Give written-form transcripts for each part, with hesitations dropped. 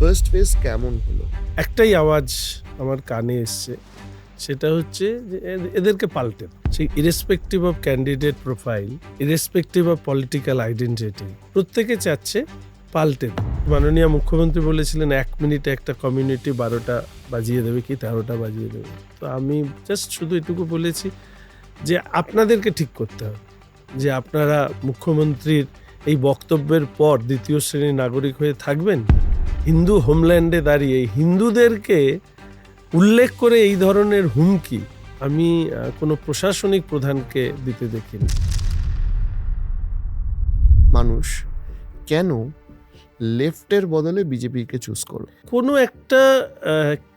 First phase কেমন হলো? একটাই আওয়াজ আমার কানে এসছে, সেটা হচ্ছে যে এদেরকে পাল্টে দাও। সেই irrespective of candidate profile, irrespective of political identity, প্রত্যেকে চাচ্ছে পাল্টে দাও। মাননীয় মুখ্যমন্ত্রী বলেছিলেন 1 মিনিটে একটা কমিউনিটি 12টা বাজিয়ে দেবে কি 13টা বাজিয়ে দেবে। তো আমি জাস্ট শুধু এটুকু বলেছি যে আপনাদেরকে ঠিক করতে হবে যে আপনারা মুখ্যমন্ত্রীর এই বক্তব্যের পর দ্বিতীয় শ্রেণীর নাগরিক হয়ে থাকবেন। হিন্দু হোমল্যান্ডে দাঁড়িয়ে হিন্দুদেরকে উল্লেখ করে এই ধরনের হুমকি আমি কোনো প্রশাসনিক প্রধানকে দিতে দেখিনি। মানুষ কেন লেফটের বদলে বিজেপিকে চুজ করলো? কোনো একটা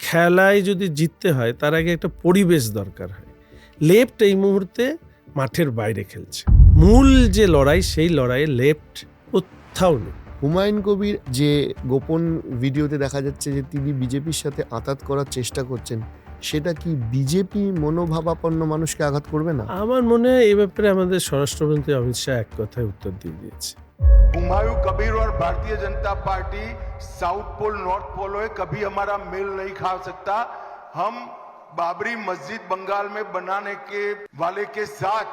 খেলায় যদি জিততে হয় তার আগে একটা পরিবেশ দরকার হয়। লেফট এই মুহূর্তে মাঠের বাইরে খেলছে। মূল যে লড়াই, সেই লড়াইয়ে লেফট কোথাও নেই। হুমায়ুন কবির যে গোপন ভিডিওতে দেখা যাচ্ছে যে তিনি বিজেপির সাথে আঘাত করার চেষ্টা করছেন, সেটা কি বিজেপি মনোভাবাপন্ন মানুষকে আঘাত করবে না? আমার মনে হয় এই ব্যাপারে আমাদের স্বরাষ্ট্রমন্ত্রী অমিত শাহ এক কথায় উত্তর দিয়ে দিয়েছে। हुमायूं कबीर और Bharatiya Janata Party south pole north pole है, कभी हमारा मेल नहीं खा सकता। हम बाबरी मस्जिद बंगाल में बनाने के वाले के साथ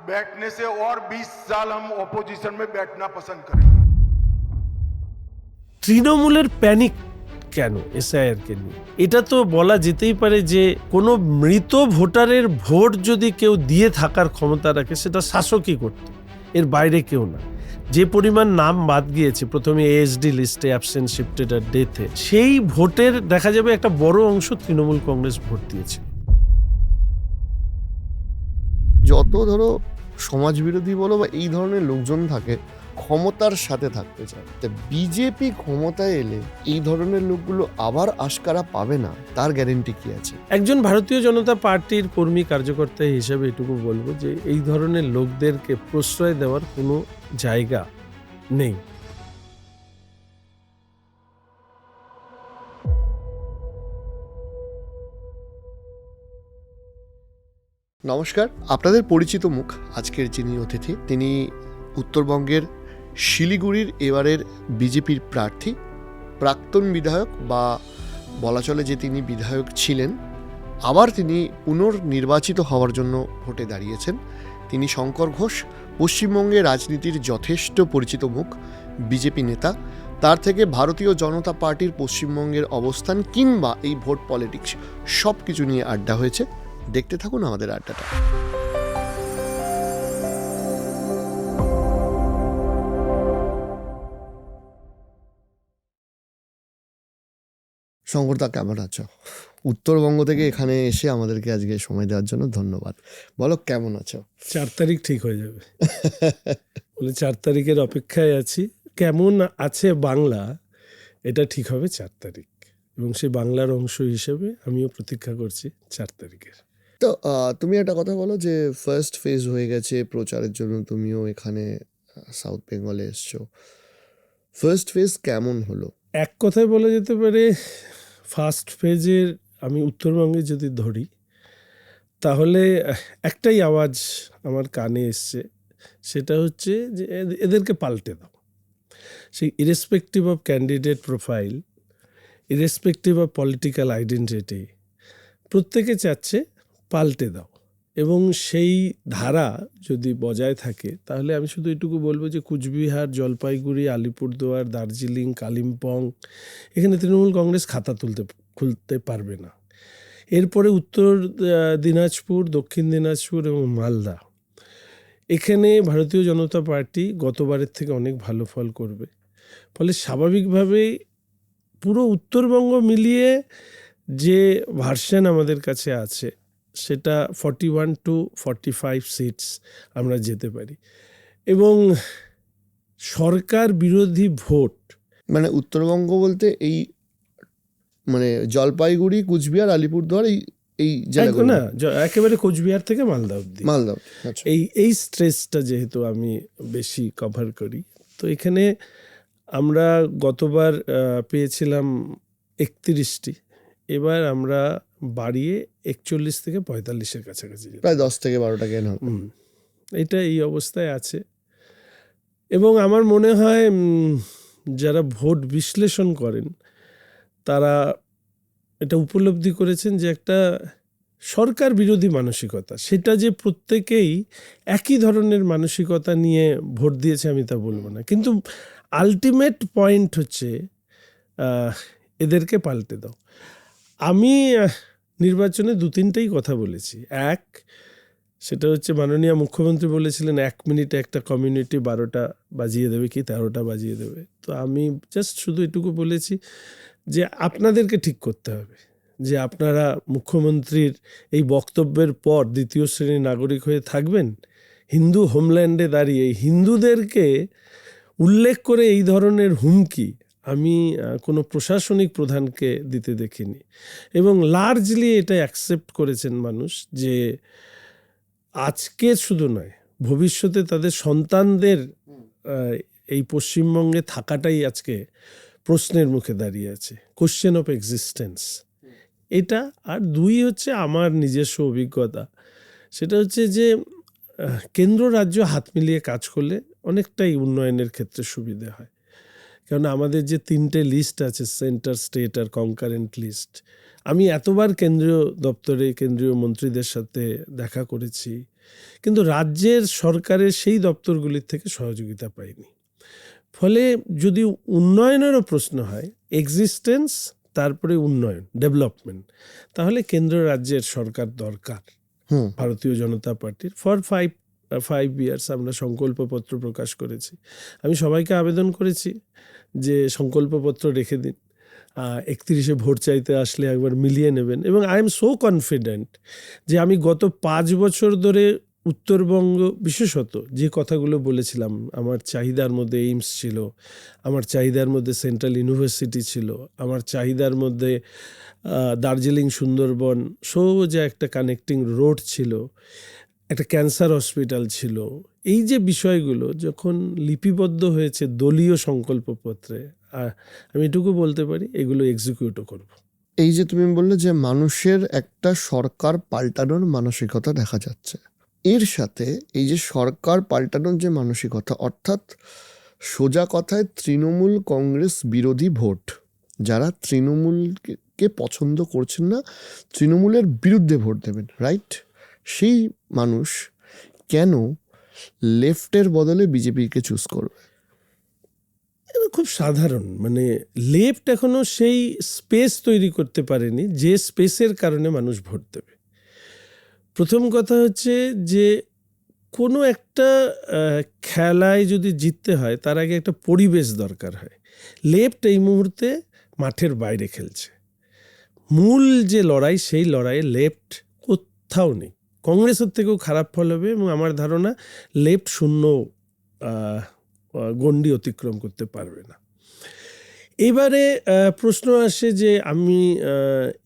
बैठने से और 20 साल हम ऑपोजिशन में बैठना पसंद करेंगे। তৃণমূলের প্যানিক কেন এসআইআর কে নিয়ে? এটা তো বলা যেতেই পারে যে কোনো মৃত ভোটারের ভোট যদি কেউ দিয়ে থাকার ক্ষমতা রাখে সেটা শাসকই করত, এর বাইরে কেউ না। যে পরিমাণ নাম বাদ গিয়েছে প্রথমে এএসডি লিস্টে, অ্যাবসেন্ট, শিফটেড আর ডেথে, সেই ভোটের দেখা যাবে একটা বড় অংশ তৃণমূল কংগ্রেস ভোট দিয়েছে। যত ধরো সমাজবিরোধী বলো বা এই ধরনের লোকজন থাকে, ক্ষমতার সাথে থাকতে চায়। তা বিজেপি ক্ষমতায় এলে এই ধরনের লোকগুলো আবার আশকারা পাবে না, তার গ্যারেন্টি কি আছে? একজন ভারতীয় জনতা পার্টির কর্মী কার্যকর্তা হিসেবে এটুকু বলবো যে এই ধরনের লোকদেরকে প্রশ্রয় দেওয়ার কোনো জায়গা নেই। নমস্কার, আপনাদের পরিচিত মুখ আজকের যিনি অতিথি, তিনি উত্তরবঙ্গের শিলিগুড়ির এবারের বিজেপির প্রার্থী, প্রাক্তন বিধায়ক, বা বলা চলে যে তিনি বিধায়ক ছিলেন, আবার তিনি পুনর্নির্বাচিত হওয়ার জন্য ভোটে দাঁড়িয়েছেন। তিনি শঙ্কর ঘোষ, পশ্চিমবঙ্গের রাজনীতির যথেষ্ট পরিচিত মুখ, বিজেপি নেতা। তার থেকে ভারতীয় জনতা পার্টির পশ্চিমবঙ্গের অবস্থান কিংবা এই ভোট পলিটিক্স সব কিছু নিয়ে আড্ডা হয়েছে। দেখতে থাকুন আমাদের আড্ডাটা। শঙ্করদা, কেমন আছো? উত্তরবঙ্গ থেকে এখানে এসে আমাদেরকে আজকে সময় দেওয়ার জন্য ধন্যবাদ। বলো, কেমন আছো? 4 তারিখ ঠিক হয়ে যাবে বলে 4 তারিখের অপেক্ষায় আছি। কেমন আছে বাংলা, এটা ঠিক হবে 4 তারিখ, এবং সেই বাংলার অংশ হিসেবে আমিও প্রতীক্ষা করছি 4 তারিখের। তো তুমি একটা কথা বলো যে ফার্স্ট ফেজ হয়ে গেছে প্রচারের জন্য, তুমিও এখানে সাউথ বেঙ্গলে এসছো। ফার্স্ট ফেজ কেমন হলো? এক কথায় বলা যেতে পারে ফার্স্ট ফেজের আমি উত্তরবঙ্গে যদি ধরি তাহলে একটাই আওয়াজ আমার কানে এসছে, সেটা হচ্ছে যে এদেরকে পাল্টে দাও। সেই irrespective of candidate profile, irrespective of political identity, প্রত্যেকে চাচ্ছে পাল্টে দাও। এবং সেই ধারা যদি বজায় থাকে তাহলে আমি শুধু এটুকু বলবো যে কুচবিহার, জলপাইগুড়ি, আলিপুরদুয়ার, দার্জিলিং, কালিম্পং, এখানে তৃণমূল কংগ্রেস খাতা খুলতে পারবে না। এরপরে উত্তর দিনাজপুর, দক্ষিণ দিনাজপুর এবং মালদা, এখানে ভারতীয় জনতা পার্টি গতবারের থেকে অনেক ভালো ফল করবে। ফলে স্বাভাবিকভাবেই পুরো উত্তরবঙ্গ মিলিয়ে যে ভার্সন আমাদের কাছে আছে সেটা 41 to 45 সিটস আমরা যেতে পারি। এবং সরকার বিরোধী ভোট, মানে উত্তরবঙ্গ বলতে এই মানে জলপাইগুড়ি, কুচবিহার, আলিপুরদুয়ার, এই জেলাগুলো না, একেবারে কোচবিহার থেকে মালদা অবধি, মালদা, এই স্ট্রেচটা যেহেতু আমি বেশি কভার করি। তো এখানে আমরা গতবার পেয়েছিলাম 31টি, এবার আমরা বাড়িয়ে 41 থেকে 45-এর কাছাকাছি, প্রায় 10 থেকে 12টা জ্ঞান হবে। এটা এই অবস্থায় আছে। এবং আমার মনে হয় যারা ভোট বিশ্লেষণ করেন তারা এটা উপলব্ধি করেছেন যে একটা সরকার বিরোধী মানসিকতা, সেটা যে প্রত্যেকেই একই ধরনের মানসিকতা নিয়ে ভোট দিয়েছে আমি তা বলবো না, কিন্তু আলটিমেট পয়েন্ট হচ্ছে এদেরকে পাল্টে দাও। আমি নির্বাচনে 2-3টেই কথা বলেছি। এক, সেটা হচ্ছে মাননীয় মুখ্যমন্ত্রী বলেছিলেন 1 মিনিটে একটা কমিউনিটি 12টা বাজিয়ে দেবে কি 13টা বাজিয়ে দেবে। তো আমি জাস্ট শুধু এটুকু বলেছি যে আপনাদেরকে ঠিক করতে হবে যে আপনারা মুখ্যমন্ত্রীর এই বক্তব্যের পর দ্বিতীয় শ্রেণীর নাগরিক হয়ে থাকবেন। হিন্দু হোমল্যান্ডে দাঁড়িয়ে হিন্দুদেরকে উল্লেখ করে এই ধরনের হুমকি আমি কোনো প্রশাসনিক প্রধানকে দিতে দেখিনি, এবং লার্জলি এটা অ্যাকসেপ্ট করেছেন মানুষ যে আজকে শুধু নয়, ভবিষ্যতে তাদের সন্তানদের এই পশ্চিমবঙ্গে থাকাটাই আজকে প্রশ্নের মুখে দাঁড়িয়ে আছে, কোশ্চেন অফ এক্সিস্টেন্স এটা। আর 2 হচ্ছে আমার নিজস্ব অভিজ্ঞতা, সেটা হচ্ছে যে কেন্দ্র রাজ্য হাত মিলিয়ে কাজ করলে অনেকটাই উন্নয়নের ক্ষেত্রে সুবিধে হয়। কারণ আমাদের যে 3টে লিস্ট আছে, সেন্টার, স্টেট আর কনকারেন্ট লিস্ট, আমি এতবার কেন্দ্রীয় দপ্তরে কেন্দ্রীয় মন্ত্রীদের সাথে দেখা করেছি, কিন্তু রাজ্যের সরকারের সেই দপ্তরগুলির থেকে সহযোগিতা পাইনি। ফলে যদি উন্নয়নেরও প্রশ্ন হয়, এক্সিস্টেন্স তারপরে উন্নয়ন, ডেভেলপমেন্ট, তাহলে কেন্দ্র রাজ্যের সরকার দরকার। ভারতীয় জনতা পার্টির ফর 5 ইয়ার্স আমরা সংকল্পপত্র প্রকাশ করেছি। আমি সবাইকে আবেদন করেছি যে সংকল্পপত্র রেখে দিন, 31-এ ভোট চাইতে আসলে একবার মিলিয়ে নেবেন। এবং আই এম সো কনফিডেন্ট যে আমি গত 5 বছর ধরে উত্তরবঙ্গ বিশেষত যে কথাগুলো বলেছিলাম, আমার চাহিদার মধ্যে এইমস ছিল, আমার চাহিদার মধ্যে সেন্ট্রাল ইউনিভার্সিটি ছিল, আমার চাহিদার মধ্যে দার্জিলিং সুন্দরবন সোজা একটা কানেক্টিং রোড ছিল, একটা ক্যান্সার হসপিটাল ছিল, এই যে বিষয়গুলো যখন লিপিবদ্ধ হয়েছে দলীয় সংকল্পপত্রে, আমি এটুকু বলতে পারি এগুলো এক্সিকিউটও করব। এই যে তুমি বললে যে মানুষের একটা সরকার পাল্টানোর মানসিকতা দেখা যাচ্ছে, এর সাথে এই যে সরকার পাল্টানোর যে মানসিকতা, অর্থাৎ সোজা কথায় তৃণমূল কংগ্রেস বিরোধী ভোট, যারা তৃণমূলকে পছন্দ করছেন না, তৃণমূলের বিরুদ্ধে ভোট দেবেন, রাইট? সেই মানুষ কেন লেফটের বদলে বিজেপিকে চুজ করবে? এটা খুব সাধারণ, মানে লেফট এখনো সেই স্পেস তৈরি করতে পারেনি যে স্পেসের কারণে মানুষ ভোট দেবে। প্রথম কথা হচ্ছে যে কোনো একটা খেলায় যদি জিততে হয় তার আগে একটা পরিবেশ দরকার হয়। লেফট এই মুহূর্তে মাঠের বাইরে খেলছে। মূল যে লড়াই, সেই লড়াইয়ে লেফট কোথাও নেই। কংগ্রেসের থেকেও খারাপ ফল হবে, এবং আমার ধারণা লেফট শূন্য গণ্ডি অতিক্রম করতে পারবে না। এবারে প্রশ্ন আসে যে আমি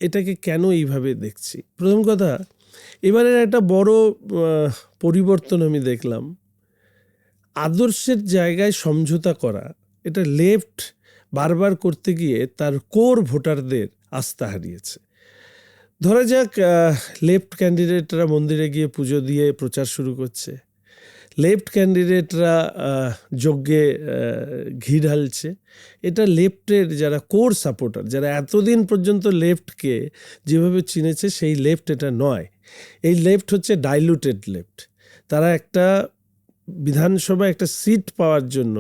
এটাকে কেন এইভাবে দেখছি। প্রথম কথা, এবারের একটা বড় পরিবর্তন আমি দেখলাম, আদর্শের জায়গায় সমঝোতা করা, এটা লেফট বারবার করতে গিয়ে তার কোর ভোটারদের আস্থা হারিয়েছে। ধরা যাক লেফট ক্যান্ডিডেটরা মন্দিরে গিয়ে পুজো দিয়ে প্রচার শুরু করছে, লেফট ক্যান্ডিডেটরা যজ্ঞে ঘি ঢালছে, এটা লেফটের যারা কোর সাপোর্টার, যারা এতদিন পর্যন্ত লেফটকে যেভাবে চিনেছে সেই লেফট এটা নয়। এই লেফট হচ্ছে ডাইলুটেড লেফট। তারা একটা বিধানসভায় একটা সিট পাওয়ার জন্য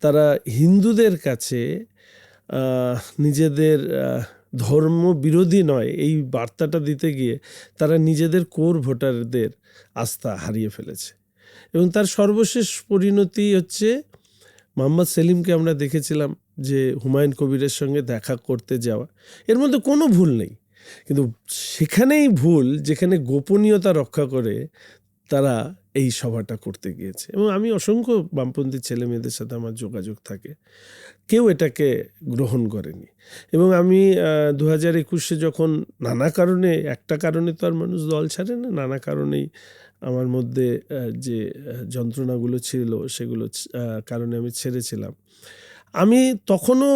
তারা হিন্দুদের কাছে নিজেদের ধর্ম বিরোধী নয় এই বার্তাটা দিতে গিয়ে তারা নিজেদের কোর ভোটারদের আস্থা হারিয়ে ফেলেছে। এবং তার সর্বশেষ পরিণতি হচ্ছে, মোহাম্মদ সেলিমকে আমরা দেখেছিলাম যে হুমায়ুন কবিরের সঙ্গে দেখা করতে যাওয়া, এর মধ্যে কোনো ভুল নেই, কিন্তু সেখানেই ভুল যেখানে গোপনীয়তা রক্ষা করে তারা এই সভাটা করতে গিয়েছে। এবং আমি অসংখ্য বামপন্থী ছেলে মেয়েদের সাথে আমার যোগাযোগ থাকে, কেউ এটাকে গ্রহণ করেনি। এবং আমি 2021-এ যখন নানা কারণে, একটা কারণে তো আর মানুষ দল ছাড়ে না, নানা কারণেই আমার মধ্যে যে যন্ত্রণাগুলো ছিল সেগুলো কারণে আমি ছেড়েছিলাম। আমি তখনও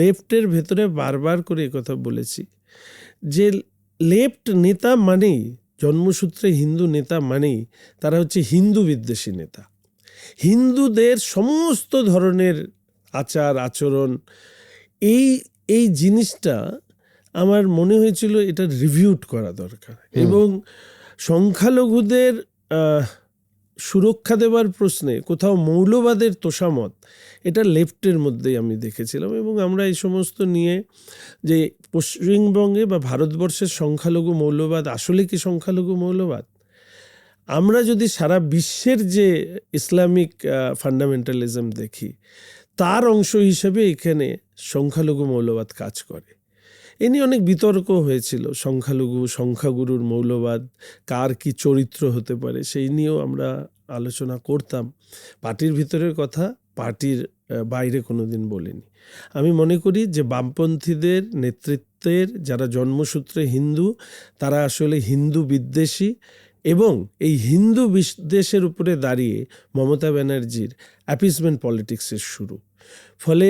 লেফটের ভেতরে বারবার করে কথা বলেছি যে লেফট নেতা মানেই, জন্মসূত্রে হিন্দু নেতা মানেই তারা হচ্ছে হিন্দু বিদ্বেষী নেতা। হিন্দুদের সমস্ত ধরনের আচার আচরণ, এই এই জিনিসটা আমার মনে হয়েছিল এটা রিভিউড করা দরকার এবং সংখ্যালঘুদের সুরক্ষা দেওয়ার প্রশ্নে কোথাও মৌলবাদের তোষামত এটা লেফটের মধ্যেই আমি দেখেছিলাম। এবং আমরা এই সমস্ত নিয়ে যে পশ্চিমবঙ্গে বা ভারতবর্ষের সংখ্যালঘু মৌলবাদ আসলে কি সংখ্যালঘু মৌলবাদ, আমরা যদি সারা বিশ্বের যে ইসলামিক ফান্ডামেন্টালিজম দেখি তার অংশ হিসেবে এখানে সংখ্যালঘু মৌলবাদ কাজ করে। এ নিয়ে অনেক বিতর্ক হয়েছিল, সংখ্যাগুরুর মৌলবাদ কার কি চরিত্র হতে পারে সেই নিয়েও আমরা আলোচনা করতাম। পার্টির ভিতরের কথা পার্টির বাইরে কোনোদিন বলিনি। আমি মনে করি যে বামপন্থীদের নেতৃত্বের যারা জন্মসূত্রে হিন্দু তারা আসলে হিন্দু বিদ্বেষী এবং এই হিন্দু বিদ্বেষের উপরে দাঁড়িয়ে মমতা ব্যানার্জির অ্যাপিসমেন্ট পলিটিক্সের শুরু। ফলে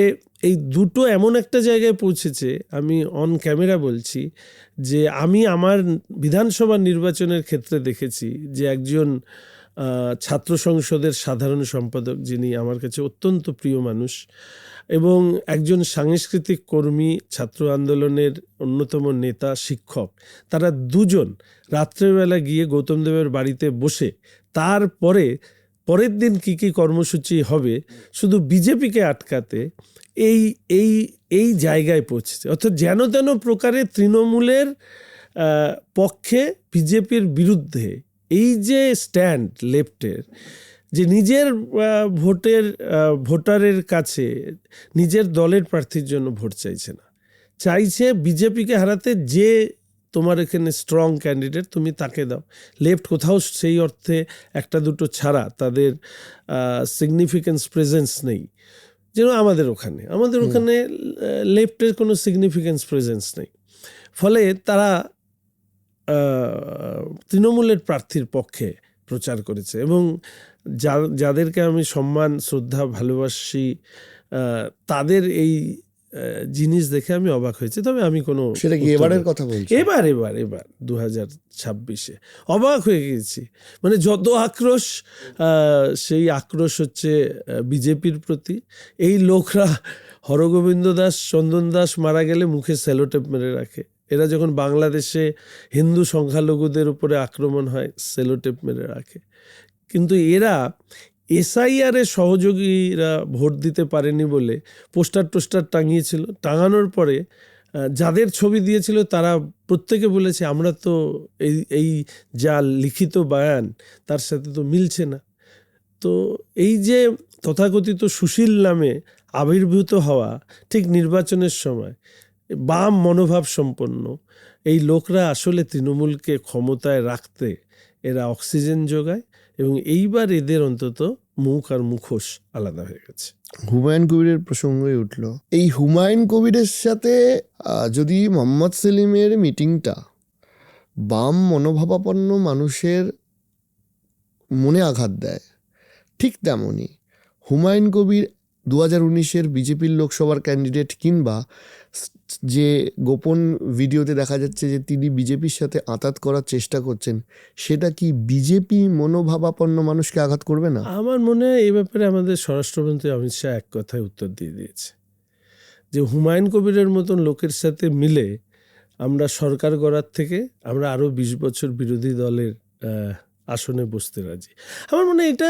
এই দুটো এমন একটা জায়গায় পৌঁছেছে, আমি অন ক্যামেরা বলছি যে আমি আমার বিধানসভা নির্বাচনের ক্ষেত্রে দেখেছি যে একজন ছাত্র সংসদের সাধারণ সম্পাদক, যিনি আমার কাছে অত্যন্ত প্রিয় মানুষ, এবং একজন সাংস্কৃতিক কর্মী, ছাত্র আন্দোলনের অন্যতম নেতা, শিক্ষক, তারা দুজন রাত্রেবেলা গিয়ে গৌতম দেবের বাড়িতে বসে পরের দিন কি কি কর্মসূচি হবে শুধু বিজেপিকে আটকাতে এই জায়গায় পৌঁছেছে। অর্থাৎ যেন তেন প্রকারে তৃণমূলের পক্ষে বিজেপির বিরুদ্ধে এই যে স্ট্যান্ড লেফটের, যে নিজের ভোটারের কাছে নিজের দলের প্রার্থীর জন্য ভোট চাইছে না, চাইছে বিজেপিকে হারাতে যে তোমার এখানে স্ট্রং ক্যান্ডিডেট তুমি তাকে দাও। লেফট কোথাও সেই অর্থে একটা দুটো ছাড়া তাদের সিগনিফিক্যান্স প্রেজেন্স নেই, যেন আমাদের ওখানে লেফটের কোনো সিগনিফিক্যান্স প্রেজেন্স নেই। ফলে তারা তৃণমূলের প্রার্থীর পক্ষে প্রচার করেছে এবং যাদেরকে আমি সম্মান, শ্রদ্ধা, ভালোবাসি, তাদের এই জিনিস দেখে আমি অবাক হয়েছি। তবে আমি কোনো সেটা কি এবারের কথা বলছি? এবার 2026-এ অবাক হয়ে গেছি। মানে যত আক্রোশ, সেই আক্রোশ হচ্ছে বিজেপির প্রতি। এই লোকরা হরগোবিন্দ দাস, চন্দন দাস মারা গেলে মুখে সেলোটেপ মেরে রাখে। এরা যখন বাংলাদেশে হিন্দু সংখ্যালঘুদের উপরে আক্রমণ হয় সেলোটেপ মেরে রাখে। কিন্তু এরা এসআইআরের সহযোগীরা ভোট দিতে পারেনি বলে পোস্টার টাঙিয়েছিল। টাঙানোর পরে যাদের ছবি দিয়েছিল তারা প্রত্যেকে বলেছে আমরা তো এই যা লিখিত বায়ান তার সাথে তো মিলছে না। তো এই যে তথাকথিত সুশীল নামে আবির্ভূত হওয়া ঠিক নির্বাচনের সময় বাম মনোভাব সম্পন্ন এই লোকরা আসলে তৃণমূলকে ক্ষমতায় রাখতে এরা অক্সিজেন যোগায় এবং এইবার এদের অন্তত মুখ আর মুখোশ আলাদা হয়ে গেছে। হুমায়ুন কবিরের প্রসঙ্গই উঠল। এই হুমায়ুন কবিরের সাথে যদি মোহাম্মদ সেলিমের মিটিংটা বাম মনোভাবাপন্ন মানুষের মনে আঘাত দেয়, ঠিক তেমনই হুমায়ুন কবির 2019-এর বিজেপির লোকসভার ক্যান্ডিডেট, কিংবা যে গোপন ভিডিওতে দেখা যাচ্ছে যে তিনি বিজেপির সাথে আঁতাত করার চেষ্টা করছেন, সেটা কি বিজেপি মনোভাবাপন্ন মানুষকে আঘাত করবে না? আমার মনে হয় এই ব্যাপারে আমাদের স্বরাষ্ট্রমন্ত্রী অমিত শাহ এক কথায় উত্তর দিয়ে দিয়েছে যে হুমায়ুন কবিরের মতন লোকের সাথে মিলে আমরা সরকার গড়ার থেকে আমরা আরও 20 বছর বিরোধী দলের আসনে বসতে রাজি। আমার মনে হয় এটা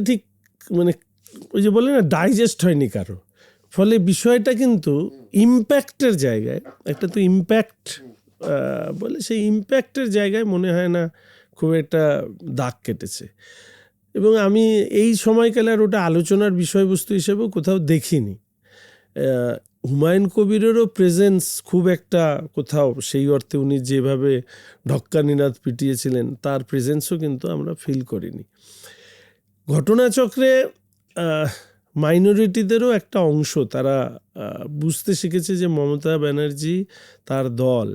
ঠিক ওই যে বলে না, ডাইজেস্ট হয়নি কারো। ফলে বিষয়টা কিন্তু ইম্প্যাক্টের জায়গায়, একটা তো ইম্প্যাক্ট বলে, সেই ইম্প্যাক্টের জায়গায় মনে হয় না খুব একটা দাগ কেটেছে। এবং আমি এই সময়কালে আর ওটা আলোচনার বিষয়বস্তু হিসেবেও কোথাও দেখিনি। হুমায়ুন কবিরেরও প্রেজেন্স খুব একটা কোথাও সেই অর্থে উনি যেভাবে ঢক্কানিনাদ পিটিয়েছিলেন তার প্রেজেন্সও কিন্তু আমরা ফিল করিনি। ঘটনাচক্রে মাইনরিটিদেরও একটা অংশ তারা বুঝতে শিখেছে যে মমতা ব্যানার্জি তার দল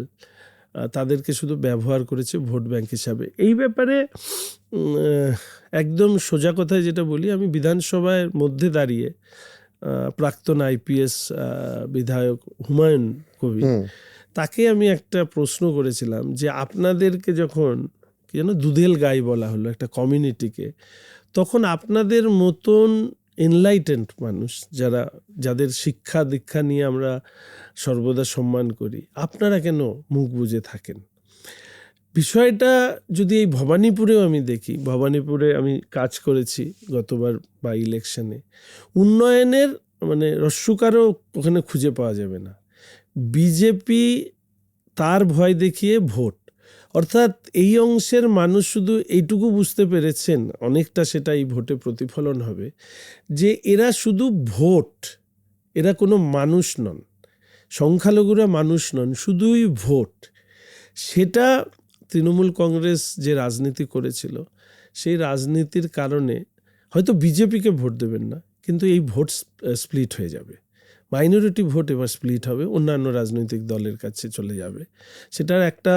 তাদেরকে শুধু ব্যবহার করেছে ভোট ব্যাংক হিসাবে। এই ব্যাপারে একদম সোজা কথায় যেটা বলি, আমি বিধানসভার মধ্যে দাঁড়িয়ে প্রাক্তন আইপিএস বিধায়ক হুমায়ুন কবির, তাকে আমি একটা প্রশ্ন করেছিলাম যে আপনাদেরকে যখন দুধেল গাই বলা হলো একটা কমিউনিটিকে, তখন আপনাদের মতন এনলাইটেন্ড মানুষ, যাদের শিক্ষা দীক্ষা নিয়ে আমরা সর্বদা সম্মান করি, আপনারা কেন মুখ বুজে থাকেন? বিষয়টা যদি এই ভবানীপুরেও আমি দেখি, ভবানীপুরে আমি কাজ করেছি গতবার বাই ইলেকশনে, উন্নয়নের মানে রস্যকারও ওখানে খুঁজে পাওয়া যাবে না। বিজেপি তার ভয় দেখিয়ে ভোট, অর্থাৎ এই অংশের মানুষ শুধু এইটুকু বুঝতে পেরেছেন, অনেকটা সেটা এই ভোটে প্রতিফলন হবে, যে এরা শুধু ভোট, এরা কোনো মানুষ নন, সংখ্যালঘুরা মানুষ নন, শুধুই ভোট। সেটা তৃণমূল কংগ্রেস যে রাজনীতি করেছিল, সেই রাজনীতির কারণে হয়তো বিজেপিকে ভোট দেবেন না, কিন্তু এই ভোট স্প্লিট হয়ে যাবে, মাইনরিটি ভোট এবার স্প্লিট হবে, অন্যান্য রাজনৈতিক দলের কাছে চলে যাবে। সেটার একটা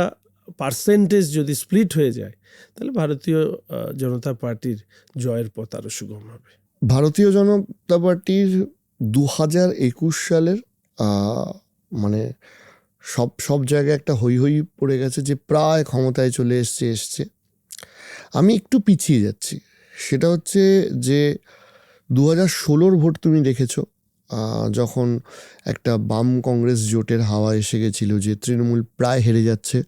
পার্সেন্টেজ যদি স্প্লিট হয়ে যায়, তাহলে ভারতীয় জনতা পার্টির জয়ের পথ আরও সুগম হবে। ভারতীয় জনতা পার্টির 2021 সালের মানে সব জায়গায় একটা হই হই পড়ে গেছে যে প্রায় ক্ষমতায় চলে এসছে। আমি একটু পিছিয়ে যাচ্ছি, সেটা হচ্ছে যে 2016 ভোট তুমি দেখেছো, যখন একটা বাম কংগ্রেস জোটের হাওয়া এসে গেছিল, যে তৃণমূল প্রায় হেরে যাচ্ছে,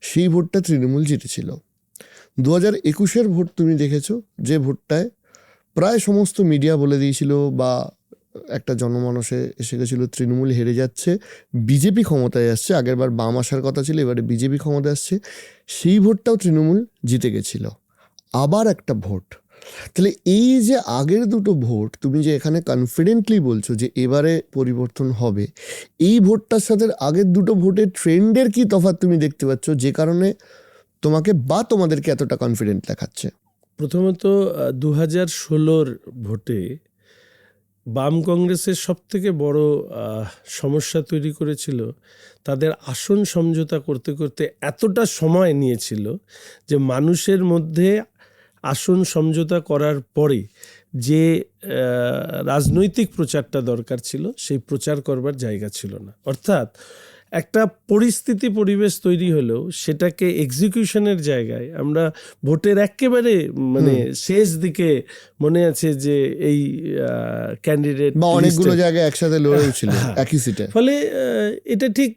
সেই ভোটটা তৃণমূল জিতেছিল। 2021 ভোট তুমি দেখেছো, যে ভোটটায় প্রায় সমস্ত মিডিয়া বলে দিয়েছিল বা একটা জনমানসে এসে গেছিলো তৃণমূল হেরে যাচ্ছে, বিজেপি ক্ষমতায় আসছে। আগেরবার বাম আসার কথা ছিল, এবারে বিজেপি ক্ষমতায় আসছে, সেই ভোটটাও তৃণমূল জিতে গেছিল। আবার একটা ভোট, তাহলে এই যে আগের দুটো ভোট তুমি যে এখানে কনফিডেন্টলি বলছো যে এবারে পরিবর্তন হবে, এই ভোটটার সাথে আগের দুটো ভোটের ট্রেন্ডের কি তফাৎ তুমি দেখতে পাচ্ছ, যে কারণে তোমাকে বা তোমাদেরকে এতটা কনফিডেন্ট দেখাচ্ছে? প্রথমত 2016 ভোটে বাম কংগ্রেসের সবথেকে বড় সমস্যা তৈরি করেছিল, তাদের আসন সমঝোতা করতে করতে এতটা সময় নিয়েছিল যে মানুষের মধ্যে আসন সমঝোতা করার পরে যে রাজনৈতিক প্রচারটা দরকার ছিল, সেই প্রচার করবার জায়গা ছিল না। অর্থাৎ একটা পরিবেশ তৈরি হলেও সেটাকে এক্সিকিউশনের জায়গায় আমরা ভোটের একেবারে মানে শেষ দিকে মনে আছে যে এই ক্যান্ডিডেট বা অনেকগুলো জায়গায় একসাথে লড়েও ছিল একই সিটে, ফলে এটা ঠিক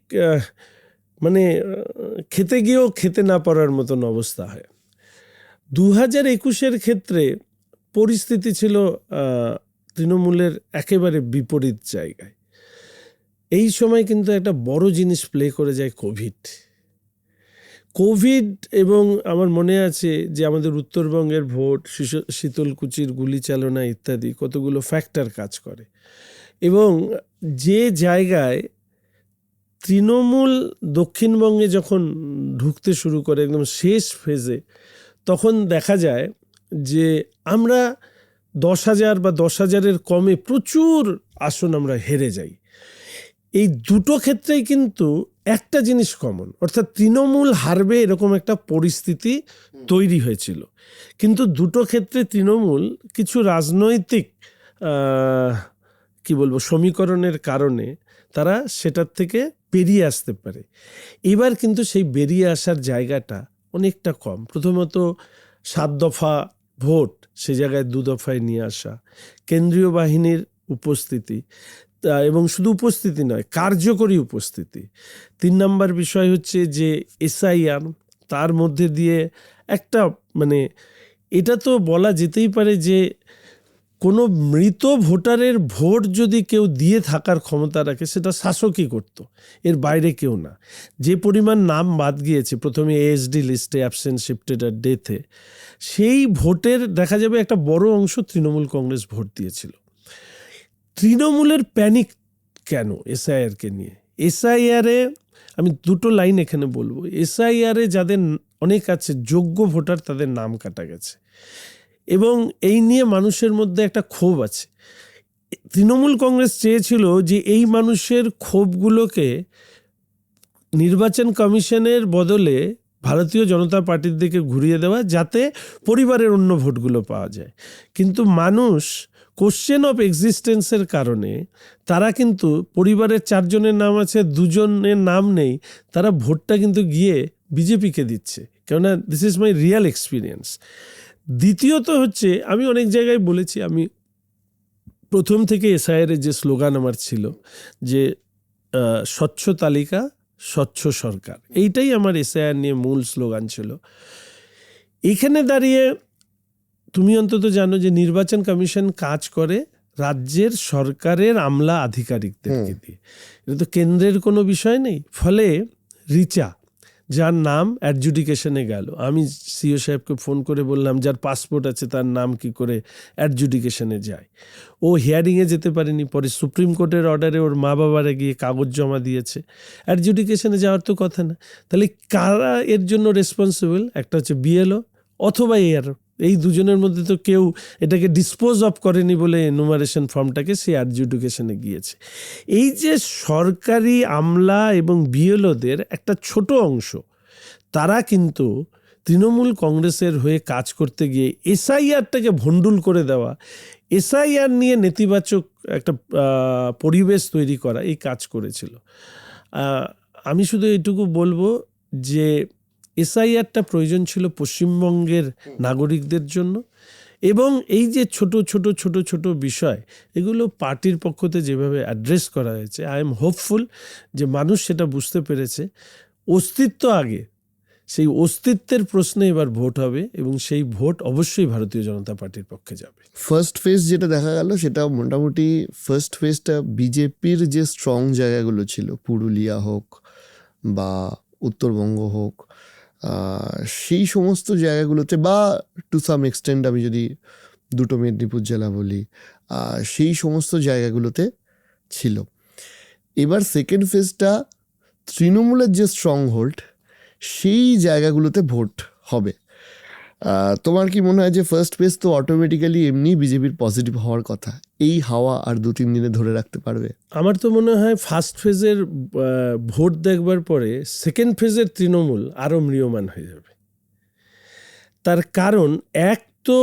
মানে খেতে গিয়েও খেতে না পারার মতন অবস্থা হয়। 2021 ক্ষেত্রে পরিস্থিতি ছিল তৃণমূলের একেবারে বিপরীত জায়গায়। এই সময় কিন্তু একটা বড় জিনিস প্লে করে যায় কোভিড, এবং আমার মনে আছে যে আমাদের উত্তরবঙ্গের ভোট, শীতলকুচির গুলি চালনা ইত্যাদি কতগুলো ফ্যাক্টর কাজ করে, এবং যে জায়গায় তৃণমূল দক্ষিণবঙ্গে যখন ঢুকতে শুরু করে একদম শেষ ফেজে, তখন দেখা যায় যে আমরা 10,000 বা 10,000-এর কমে প্রচুর আসন আমরা হেরে যাই। এই দুটো ক্ষেত্রেই কিন্তু একটা জিনিস কমন, অর্থাৎ তৃণমূল হারবে এরকম একটা পরিস্থিতি তৈরি হয়েছিল, কিন্তু দুটো ক্ষেত্রে তৃণমূল কিছু রাজনৈতিক সমীকরণের কারণে তারা সেটার থেকে বেরিয়ে আসতে পারে। এবার কিন্তু সেই বেরিয়ে আসার জায়গাটা অনেকটা কম। প্রথমত 7 দফা ভোট, সে জায়গায় 2 দফায় নিয়ে আসা, কেন্দ্রীয় বাহিনীর উপস্থিতি, এবং শুধু উপস্থিতি নয়, কার্যকরী উপস্থিতি। 3 নম্বর বিষয় হচ্ছে যে SIR, তার মধ্যে দিয়ে একটা মানে এটা তো বলা যেতেই পারে যে কোনো মৃত ভোটারের ভোট যদি কেউ দিয়ে থাকার ক্ষমতা রাখে, সেটা শাসকই করত, এর বাইরে কেউ না। যে পরিমাণ নাম বাদ গিয়েছে প্রথমে ASD লিস্টে, অ্যাবসেন্ট, শিফটেড আর ডেথে, সেই ভোটের দেখা যাবে একটা বড় অংশ তৃণমূল কংগ্রেস ভোট দিয়েছিল। তৃণমূলের প্যানিক কেন SIR-কে নিয়ে? SIR-এ আমি দুটো লাইন এখানে বলবো। SIR-এ যাদের অনেক আছে যোগ্য ভোটার, তাদের নাম কাটা গেছে, এবং এই নিয়ে মানুষের মধ্যে একটা ক্ষোভ আছে। তৃণমূল কংগ্রেস চেয়েছিল যে এই মানুষের ক্ষোভগুলোকে নির্বাচন কমিশনের বদলে ভারতীয় জনতা পার্টির দিকে ঘুরিয়ে দেওয়া, যাতে পরিবারের অন্য ভোটগুলো পাওয়া যায়। কিন্তু মানুষ কোশ্চেন অফ এক্সিস্টেন্সের কারণে তারা কিন্তু পরিবারের 4 জনের নাম আছে, 2 জনের নাম নেই, তারা ভোটটা কিন্তু গিয়ে বিজেপিকে দিচ্ছে, কেননা this is my Real experience. দ্বিতীয়ত হচ্ছে, আমি অনেক জায়গায় বলেছি, আমি প্রথম থেকে এসআইআর এর যে স্লোগান আমার ছিল যে স্বচ্ছ তালিকা স্বচ্ছ সরকার, এইটাই আমার এসআইআর নিয়ে মূল স্লোগান ছিল। এখানে দাঁড়িয়ে তুমি অন্তত জানো যে নির্বাচন কমিশন কাজ করে রাজ্যের সরকারের আমলা আধিকারিকদেরকে দিয়ে, এটা তো কেন্দ্রের কোনো বিষয় নেই। ফলে রিচা, যার নাম অ্যাডজুডিকেশনে গেল, আমি সিও সাহেবকে ফোন করে বললাম যার পাসপোর্ট আছে তার নাম কি করে অ্যাডজুডিকেশনে যায়। ও হিয়ারিংয়ে যেতে পারেনি, পরে সুপ্রিম কোর্টের অর্ডারে ওর মা বাবারা গিয়ে কাগজ জমা দিয়েছে। অ্যাডজুডিকেশনে যাওয়ার তো কথা না। তাহলে কারা এর জন্য রেসপন্সিবল? একটা হচ্ছে বিএলও অথবা এআরও। এই দুজনের মধ্যে তো কেউ এটাকে ডিসপোজ অফ করেনি বলে এনুমারেশন ফর্মটাকে সে অ্যাডজুডিকেশনে গিয়েছে। এই যে সরকারি আমলা এবং বিএলওদের একটা ছোট অংশ, তারা কিন্তু তৃণমূল কংগ্রেসের হয়ে কাজ করতে গিয়ে এসআইআরটাকে ভণ্ডুল করে দেওয়া, এসআইআর নিয়ে নেতিবাচক একটা পরিবেশ তৈরি করা, এই কাজ করেছিল। আমি শুধু এইটুকু বলবো যে এসআইআরটা প্রয়োজন ছিল পশ্চিমবঙ্গের নাগরিকদের জন্য, এবং এই যে ছোট ছোট ছোট ছোট বিষয়, এগুলো পার্টির পক্ষতে যেভাবে অ্যাড্রেস করা হয়েছে, আই এম হোপফুল যে মানুষ সেটা বুঝতে পেরেছে। অস্তিত্ব আগে, সেই অস্তিত্বের প্রশ্নে এবার ভোট হবে, এবং সেই ভোট অবশ্যই ভারতীয় জনতা পার্টির পক্ষে যাবে। ফার্স্ট ফেজ যেটা দেখা গেল, সেটা মোটামুটি ফার্স্ট ফেজটা বিজেপির যে স্ট্রং জায়গাগুলো ছিল, পুরুলিয়া হোক বা উত্তরবঙ্গ হোক, সেই সমস্ত জায়গাগুলোতে, বা টু সাম এক্সটেন্ট আমি যদি দুটো মেদিনীপুর জেলা বলি, সেই সমস্ত জায়গাগুলোতে ছিল। এবার সেকেন্ড ফেজটা তৃণমূলের যে স্ট্রং হোল্ড, সেই জায়গাগুলোতে ভোট হবে। তোমার কি মনে হয় যে ফার্স্ট ফেজ তো অটোমেটিক্যালি এমনি বিজেপির পজিটিভ হওয়ার কথা, এই হাওয়া আর 2-3 দিনে ধরে রাখতে পারবে? আমার তো মনে হয় ফার্স্ট ফেজের ভোট দেখবার পরে সেকেন্ড ফেজের তৃণমূল আরও ম্রিয়মান হয়ে যাবে। তার কারণ, এক তো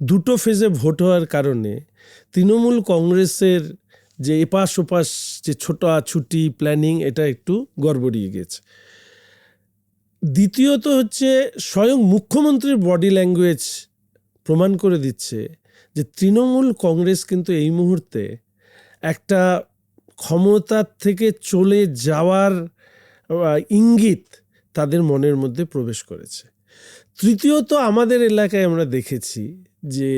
দুটো ফেজে ভোট হওয়ার কারণে তৃণমূল কংগ্রেসের যে এপাশ ওপাশ যে ছোটাছুটি প্ল্যানিং, এটা একটু গড়বড়িয়ে গেছে। দ্বিতীয়ত হচ্ছে স্বয়ং মুখ্যমন্ত্রীর বডি ল্যাঙ্গুয়েজ প্রমাণ করে দিচ্ছে যে তৃণমূল কংগ্রেস কিন্তু এই মুহূর্তে একটা ক্ষমতার থেকে চলে যাওয়ার ইঙ্গিত তাদের মনের মধ্যে প্রবেশ করেছে। তৃতীয়ত, আমাদের এলাকায় আমরা দেখেছি যে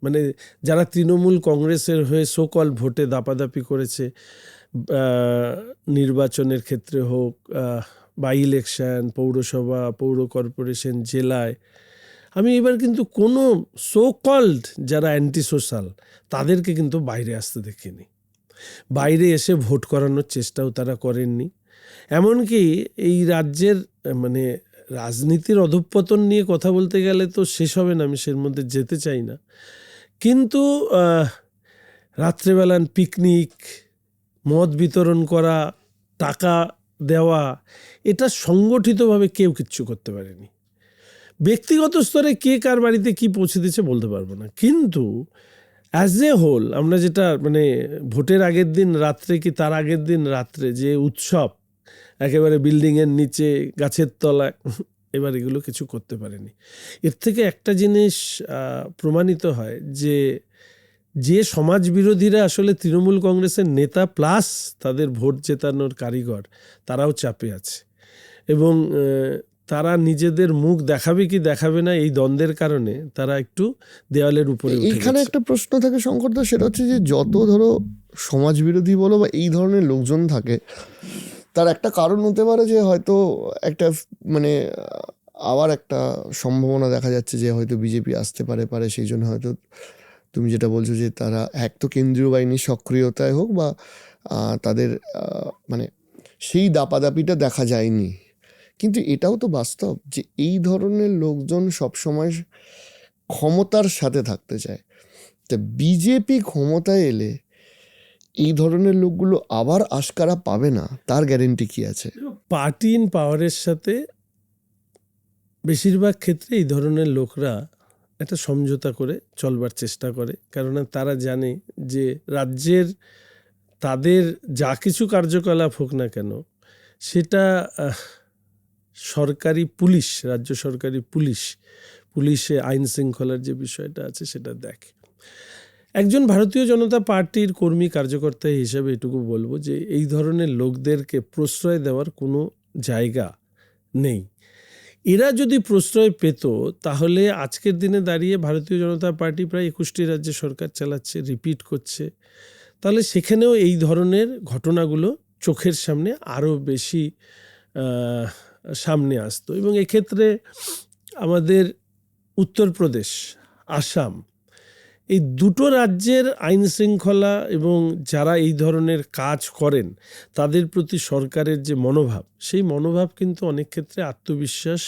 মানে যারা তৃণমূল কংগ্রেসের হয়ে সোকল ভোটে দাপাদাপি করেছে, নির্বাচনের ক্ষেত্রে হোক, বাই ইলেকশন, পৌরসভা, পৌর কর্পোরেশন, জেলায়, আমি এবার কিন্তু কোনো সোকল্ড যারা অ্যান্টি সোশ্যাল, তাদেরকে কিন্তু বাইরে আসতে দেখিনি। বাইরে এসে ভোট করানোর চেষ্টাও তারা করেননি। এমনকি এই রাজ্যের মানে রাজনীতির অধঃপতন নিয়ে কথা বলতে গেলে তো শেষ হবে না, আমি সের মধ্যে যেতে চাই না, কিন্তু রাত্রেবেলা পিকনিক, মদ বিতরণ করা, টাকা দেওয়া, এটা সংগঠিতভাবে কেউ কিচ্ছু করতে পারেনি। ব্যক্তিগত স্তরে কে কার বাড়িতে কি পৌঁছে দিচ্ছে বলতে পারবো না, কিন্তু অ্যাজ এ হোল আমরা যেটা মানে ভোটের আগের দিন রাত্রে কি তার আগের দিন রাত্রে যে উৎসব, একেবারে বিল্ডিংয়ের নিচে গাছের তলায়, এবার এগুলো কিছু করতে পারেনি। এর থেকে একটা জিনিস প্রমাণিত হয় যে সমাজ বিরোধীরা আসলে তৃণমূল কংগ্রেসের নেতা প্লাস তাদের ভোট জেতানোর কারিগর, তারাও চাপে আছে, এবং তারা নিজেদের মুখ দেখাবে কি দেখাবে না এই দ্বন্দ্বের কারণে তারা একটু দেওয়ালের উপরে উঠে গেছে। এখানে একটা প্রশ্ন থাকে শঙ্করদা, সেটা হচ্ছে যে যত ধরো সমাজ বিরোধী বলো বা এই ধরনের লোকজন থাকে, তার একটা কারণ হতে পারে যে হয়তো একটা মানে আবার একটা সম্ভাবনা দেখা যাচ্ছে যে হয়তো বিজেপি আসতে পারে, সেই জন্য হয়তো তুমি যেটা বলছো যে তারা এক তো কেন্দ্রীয় বাহিনীর সক্রিয়তায় হোক বা তাদের মানে সেই দাপাদাপিটা দেখা যায়নি, কিন্তু এটাও তো বাস্তব যে এই ধরনের লোকজন সবসময় ক্ষমতার সাথে থাকতে চায়। তা বিজেপি ক্ষমতায় এলে এই ধরনের লোকগুলো আবার আশকারা পাবে না, তার গ্যারেন্টি কি আছে? পার্টি ইন পাওয়ারের সাথে বেশিরভাগ ক্ষেত্রে এই ধরনের লোকরা একটা সমঝোতা করে চলবার চেষ্টা করে, কারণ তারা জানে যে রাজ্যের তাদের যা কিছু কার্যকলাপ হোক না কেন, সেটা সরকারি পুলিশ, রাজ্য সরকারি পুলিশ পুলিশে আইন শৃঙ্খলার যে বিষয়টা আছে সেটা দেখে। একজন ভারতীয় জনতা পার্টির কর্মী কার্যকর্তা হিসেবে এটুকু বলবো যে এই ধরনের লোকদেরকে প্রশ্রয় দেওয়ার কোনো জায়গা নেই। এরা যদি প্রশ্রয় পেত তাহলে আজকের দিনে দাঁড়িয়ে ভারতীয় জনতা পার্টি প্রায় 21টি রাজ্যে সরকার চালাচ্ছে, রিপিট করছে, তাহলে সেখানেও এই ধরনের ঘটনাগুলো চোখের সামনে আরও বেশি সামনে আসতো। এবং এক্ষেত্রে আমাদের উত্তরপ্রদেশ, আসাম, এই দুটো রাজ্যের আইন শৃঙ্খলা এবং যারা এই ধরনের কাজ করেন তাদের প্রতি সরকারের যে মনোভাব, সেই মনোভাব কিন্তু অনেক ক্ষেত্রে আত্মবিশ্বাস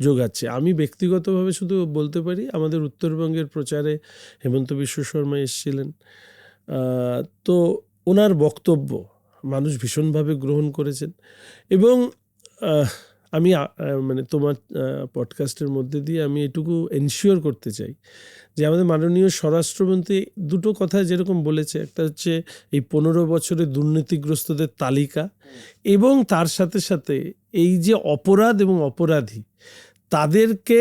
যোগাচ্ছে। আমি ব্যক্তিগতভাবে শুধু বলতে পারি, আমাদের উত্তরবঙ্গের প্রচারে হেমন্ত বিশ্ব শর্মা এসেছিলেন, তো ওনার বক্তব্য মানুষ ভীষণভাবে গ্রহণ করেছেন। এবং আমি মানে তোমার পডকাস্টের মধ্যে দিয়ে আমি এটুকু এনশিওর করতে চাই যে আমাদের মাননীয় স্বরাষ্ট্রমন্ত্রী দুটো কথা যেরকম বলেছে, একটা হচ্ছে এই 15 বছরে দুর্নীতিগ্রস্তদের তালিকা, এবং তার সাথে সাথে এই যে অপরাধ এবং অপরাধী তাদেরকে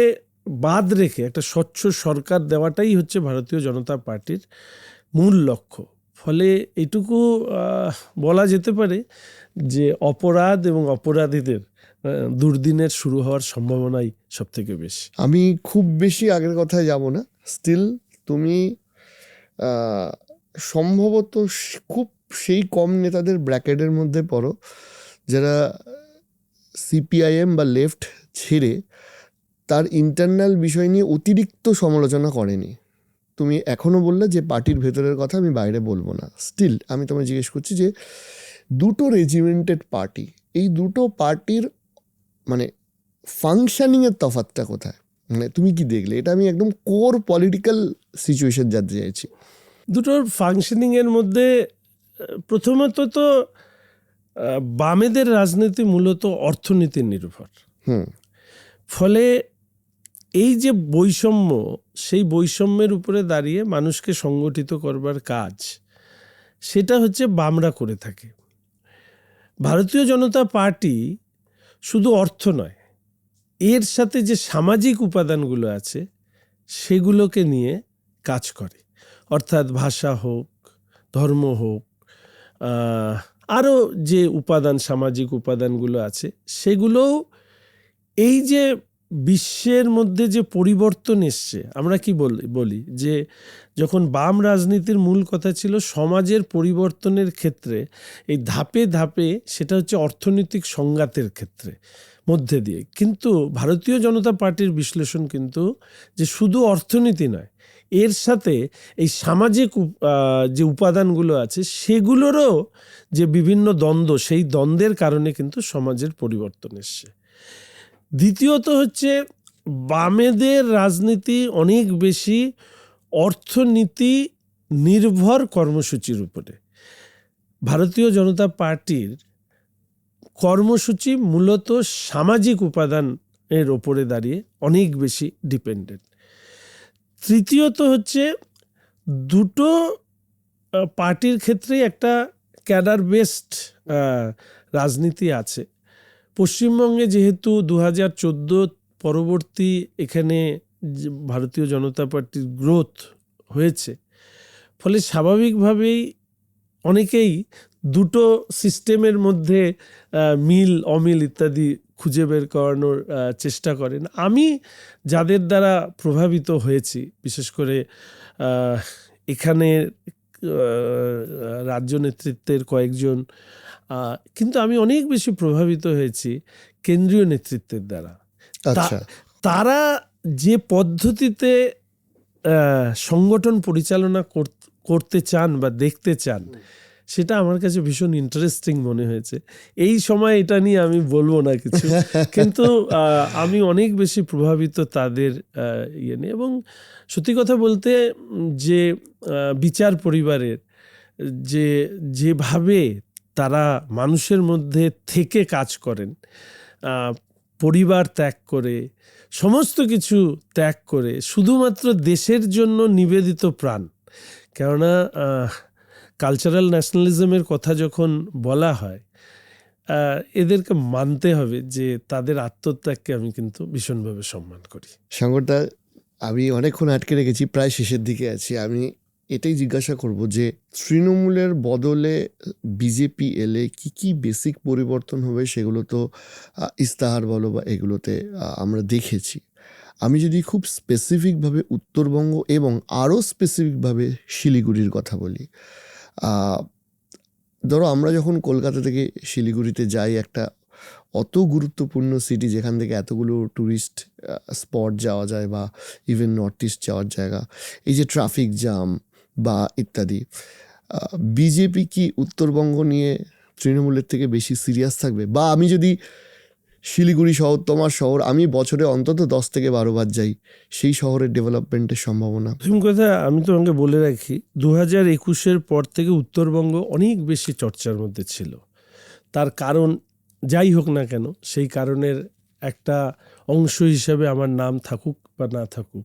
বাদ রেখে একটা স্বচ্ছ সরকার দেওয়াটাই হচ্ছে ভারতীয় জনতা পার্টির মূল লক্ষ্য। ফলে এটুকু বলা যেতে পারে যে অপরাধ এবং অপরাধীদের দুর্দিনের শুরু হওয়ার সম্ভাবনাই সব থেকে বেশি। আমি খুব বেশি আগের কথায় যাব না, স্টিল তুমি সম্ভবত খুব সেই কম নেতাদের ব্র্যাকেটের মধ্যে পড়ো যারা সিপিআইএম বা লেফট ছেড়ে তার ইন্টারনাল বিষয় নিয়ে অতিরিক্ত সমালোচনা করেনি। তুমি এখনও বললে যে পার্টির ভেতরের কথা আমি বাইরে বলবো না, স্টিল আমি তোমায় জিজ্ঞেস করছি যে দুটো রেজিমেন্টেড পার্টি, এই দুটো পার্টির মানে ফাংশনিংয়ের তফাৎটা কোথায়, মানে তুমি কি দেখলে? এটা আমি একদম কোর পলিটিক্যাল সিচুয়েশন জানতে চাইছি। দুটোর ফাংশনিংয়ের মধ্যে প্রথমত তো বামেদের রাজনীতি মূলত অর্থনীতির নির্ভর। ফলে এই যে বৈষম্য, সেই বৈষম্যের উপরে দাঁড়িয়ে মানুষকে সংগঠিত করবার কাজ সেটা হচ্ছে বামরা করে থাকে। ভারতীয় জনতা পার্টি শুধু অর্থ নয়, এর সাথে যে সামাজিক উপাদানগুলো আছে সেগুলোকে নিয়ে কাজ করে। অর্থাৎ ভাষা হোক, ধর্ম হোক, আরও যে উপাদান, সামাজিক উপাদানগুলো আছে সেগুলোও এই যে বিশ্বের মধ্যে যে পরিবর্তন এসছে, আমরা কি বলি যে যখন বাম রাজনীতির মূল কথা ছিল সমাজের পরিবর্তনের ক্ষেত্রে এই ধাপে ধাপে, সেটা হচ্ছে অর্থনৈতিক সংঘাতের ক্ষেত্রে মধ্যে দিয়ে। কিন্তু ভারতীয় জনতা পার্টির বিশ্লেষণ কিন্তু যে শুধু অর্থনীতি নয়, এর সাথে এই সামাজিক যে উপাদানগুলো আছে সেগুলোরও যে বিভিন্ন দ্বন্দ্ব, সেই দ্বন্দ্বের কারণে কিন্তু সমাজের পরিবর্তন এসছে। দ্বিতীয়ত হচ্ছে বামেদের রাজনীতি অনেক বেশি অর্থনীতি নির্ভর কর্মসূচির উপরে। ভারতীয় জনতা পার্টির কর্মসূচি মূলত সামাজিক উপাদানের ওপরে দাঁড়িয়ে অনেক বেশি ডিপেন্ডেন্ট। তৃতীয়ত হচ্ছে দুটো পার্টির ক্ষেত্রেই একটা ক্যাডার বেসড রাজনীতি আছে। পশ্চিমবঙ্গে যেহেতু 2014 পরবর্তী এখানে ভারতীয় জনতা পার্টির গ্রোথ হয়েছে, ফলে স্বাভাবিকভাবেই অনেকেই দুটো সিস্টেমের মধ্যে মিল অমিল ইত্যাদি খুঁজে বের করানোর চেষ্টা করেন। আমি যাদের দ্বারা প্রভাবিত হয়েছি, বিশেষ করে এখানে রাজ্য নেতৃত্বের কয়েকজন, কিন্তু আমি অনেক বেশি প্রভাবিত হয়েছি কেন্দ্রীয় নেতৃত্বের দ্বারা। তারা যে পদ্ধতিতে সংগঠন পরিচালনা করতে চান বা দেখতে চান, সেটা আমার কাছে ভীষণ ইন্টারেস্টিং মনে হয়েছে। এই সময় এটা নিয়ে আমি বলবো না কিছু, কিন্তু আমি অনেক বেশি প্রভাবিত তাদের ইয়ে নিয়ে। এবং সত্যি কথা বলতে যে বিচার পরিবারের যেভাবে তারা মানুষের মধ্যে থেকে কাজ করেন, পরিবার ত্যাগ করে, সমস্ত কিছু ত্যাগ করে শুধুমাত্র দেশের জন্য নিবেদিত প্রাণ। কেননা কালচারাল ন্যাশনালিজমের কথা যখন বলা হয়, এদেরকে মানতে হবে যে তাদের আত্মত্যাগকে আমি কিন্তু ভীষণভাবে সম্মান করি। সাগরদা, আমি অনেকক্ষণ আটকে রেখেছি, প্রায় শেষের দিকে আছি। আমি এটাই জিজ্ঞাসা করব যে তৃণমূলের বদলে বিজেপি এলে কি কি বেসিক পরিবর্তন হবে, সেগুলো তো ইস্তাহার বলো বা এগুলোতে আমরা দেখেছি। আমি যদি খুব স্পেসিফিকভাবে উত্তরবঙ্গ এবং আরও স্পেসিফিকভাবে শিলিগুড়ির কথা বলি, ধরো আমরা যখন কলকাতা থেকে শিলিগুড়িতে যাই, একটা অত গুরুত্বপূর্ণ সিটি যেখান থেকে এতগুলো ট্যুরিস্ট স্পট যাওয়া যায় বা ইভেন নর্থ ইস্ট যাওয়ার জায়গা, এই যে ট্রাফিক জ্যাম বা ইত্যাদি, বিজেপি কি উত্তরবঙ্গ নিয়ে তৃণমূলের থেকে বেশি সিরিয়াস থাকবে? বা আমি যদি শিলিগুড়ি শহর, তোমার শহর, আমি বছরে অন্তত 10 থেকে 12 বার যাই, সেই শহরের ডেভেলপমেন্টের সম্ভাবনা। প্রথম কথা আমি তোমাকে বলে রাখি, 2021-এর পর থেকে উত্তরবঙ্গ অনেক বেশি চর্চার মধ্যে ছিল। তার কারণ যাই হোক না কেন, সেই কারণের একটা অংশ হিসাবে আমার নাম থাকুক বা না থাকুক,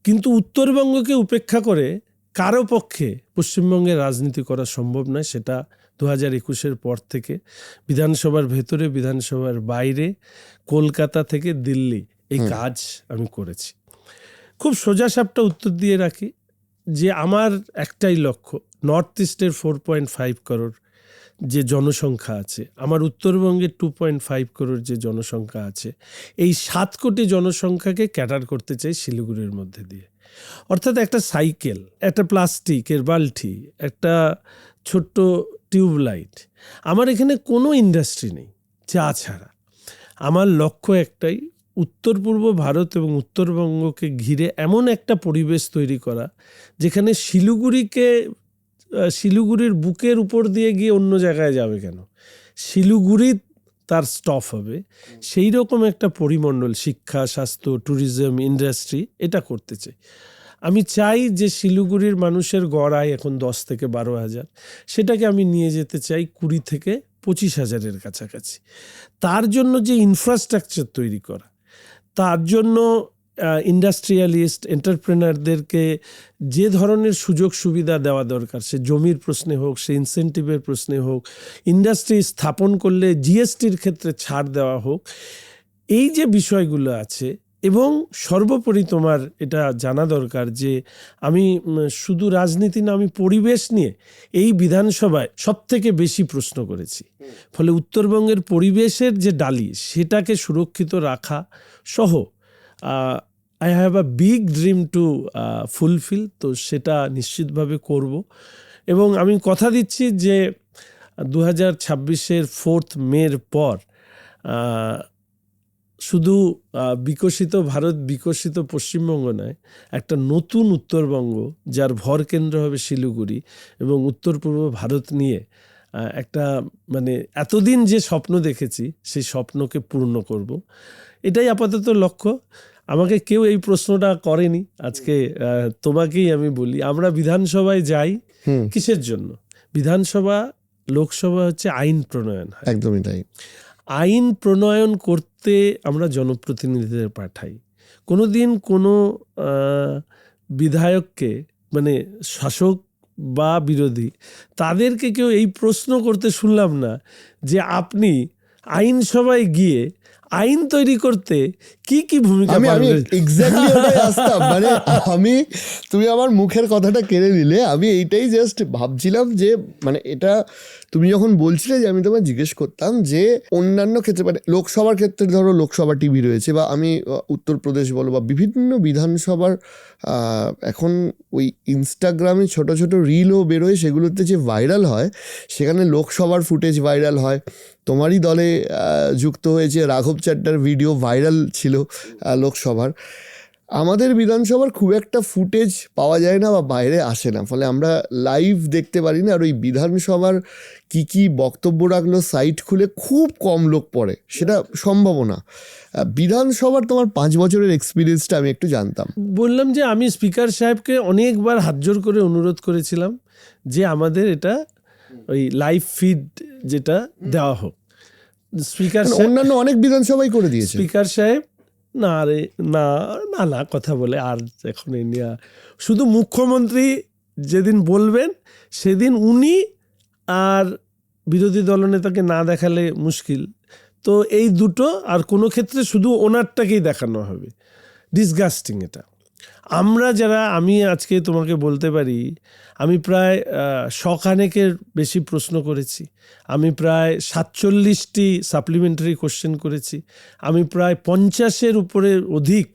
কিন্তু উত্তরবঙ্গকে উপেক্ষা করে কারো পক্ষে পশ্চিমবঙ্গের রাজনীতি করা সম্ভব নয়। সেটা 2021-এর পর থেকে বিধানসভার ভেতরে, বিধানসভার বাইরে, কলকাতা থেকে দিল্লি, এই কাজ আমি করেছি। খুব সোজাসাপটা উত্তর দিয়ে রাখি যে আমার একটাই লক্ষ্য, নর্থ ইস্টের 4.5 করোড় যে জনসংখ্যা আছে, আমার উত্তরবঙ্গের 2.5 করোড় যে জনসংখ্যা আছে, এই 7 কোটি জনসংখ্যাকে ক্যাটার করতে চাই শিলিগুড়ির মধ্যে দিয়ে। অর্থাৎ একটা সাইকেল, একটা প্লাস্টিকের বালতি, একটা ছোট্ট টিউবলাইট, আমার এখানে কোনো ইন্ডাস্ট্রি নেই চা ছাড়া। আমার লক্ষ্য একটাই, উত্তর পূর্ব ভারত এবং উত্তরবঙ্গকে ঘিরে এমন একটা পরিবেশ তৈরি করা যেখানে শিলিগুড়ির বুকের উপর দিয়ে গিয়ে অন্য জায়গায় যাবে কেন, শিলিগুড়ি তার স্টপ হবে, সেই রকম একটা পরিমণ্ডল, শিক্ষা, স্বাস্থ্য, ট্যুরিজম, ইন্ডাস্ট্রি, এটা করতে চাই। আমি চাই যে শিলিগুড়ির মানুষের গড় আয় এখন 10 থেকে 12 হাজার, সেটাকে আমি নিয়ে যেতে চাই 20 থেকে 25 হাজারের কাছাকাছি। তার জন্য যে ইনফ্রাস্ট্রাকচার তৈরি করা, তার জন্য ইন্ডাস্ট্রিয়ালিস্ট এন্টারপ্রেনারদেরকে যে ধরনের সুযোগ সুবিধা দেওয়া দরকার, সে জমির প্রশ্নে হোক, সে ইনসেন্টিভের প্রশ্নে হোক, ইন্ডাস্ট্রি স্থাপন করলে জিএসটির ক্ষেত্রে ছাড় দেওয়া হোক, এই যে বিষয়গুলো আছে। এবং সর্বোপরি তোমার এটা জানা দরকার যে আমি শুধু রাজনীতি না, আমি পরিবেশ নিয়ে এই বিধানসভায় সবথেকে বেশি প্রশ্ন করেছি। ফলে উত্তরবঙ্গের পরিবেশের যে ডালি, সেটাকে সুরক্ষিত রাখা সহ I have a big dream two fulfil, তো সেটা নিশ্চিতভাবে করব। এবং আমি কথা দিচ্ছি যে 2026-এর 4th মের পর শুধু বিকশিত ভারত, বিকশিত পশ্চিমবঙ্গ নয়, একটা নতুন উত্তরবঙ্গ যার ভর কেন্দ্র হবে শিলিগুড়ি এবং উত্তর পূর্ব ভারত নিয়ে একটা, মানে এতদিন যে স্বপ্ন দেখেছি সেই স্বপ্নকে পূর্ণ করব, এটাই আপাতত লক্ষ্য। আমাকে কেউ এই প্রশ্নটা করেনি, আজকে তোমাকেই আমি বলি। আমরা বিধানসভায় যাই কিসের জন্য? বিধানসভা, লোকসভা হচ্ছে আইন প্রণয়ন হয়। একদমই তাই। আইন প্রণয়ন করতে আমরা জনপ্রতিনিধিদের পাঠাই। কোনোদিন কোনো বিধায়ককে, মানে শাসক বা বিরোধী, তাদেরকে কেউ এই প্রশ্ন করতে শুনলাম না যে আপনি আইনসভায় গিয়ে আইন তৈরি করতে কি কি ভূমিকা পালন করেছেন। এক্স্যাক্টলি ওটাই আসতাম, মানে তুমি আমার মুখের কথাটা কেড়ে নিলে। আমি এইটাই জাস্ট ভাবছিলাম যে, মানে এটা তুমি যখন বলছিলে যে আমি তোমায় জিজ্ঞেস করতাম যে অন্যান্য ক্ষেত্রে, মানে লোকসভার ক্ষেত্রে ধরো লোকসভা টিভি রয়েছে, বা আমি উত্তরপ্রদেশ বলো বা বিভিন্ন বিধানসভার এখন ওই ইনস্টাগ্রামে ছোট ছোট রিলও বেরোয়, সেগুলোতে যে ভাইরাল হয়, সেখানে লোকসভার ফুটেজ ভাইরাল হয়। তোমারই দলে যুক্ত হয়েছে রাঘব চাড্ডার ভিডিও ভাইরাল ছিল লোকসভার। আমাদের বিধানসভার খুব একটা ফুটেজ পাওয়া যায় না বা বাইরে আসে না, ফলে আমরা লাইভ দেখতে পারি না। আর ওই বিধানসভার কি কি বক্তব্য রাখলো সাইট খুলে খুব কম লোক পড়ে, সেটা সম্ভব না। বিধানসভার তোমার 5 বছরের এক্সপিরিয়েন্সটা আমি একটু জানতাম। বললাম যে আমি স্পিকার সাহেবকে অনেকবার হাতজোড় করে অনুরোধ করেছিলাম যে আমাদের এটা ওই লাইভ ফিড যেটা দেওয়া হোক। স্পিকার অন্যান্য অনেক বিধানসভাই করে দিয়েছে। স্পিকার সাহেব না রে না না না কথা বলে আর এখন এই নিয়ে শুধু মুখ্যমন্ত্রী যেদিন বলবেন সেদিন উনি আর বিরোধী দলনেতাকে না দেখালে মুশকিল, তো এই দুটো, আর কোনো ক্ষেত্রে শুধু ওনারটাকেই দেখানো হবে। ডিসগাস্টিং এটা। আমরা যারা, আমি আজকে তোমাকে বলতে পারি আমি প্রায় 100 খানেকের বেশি প্রশ্ন করেছি, আমি প্রায় 47টি সাপ্লিমেন্টারি কোশ্চেন করেছি, আমি প্রায় 50-এর উপরে অধিক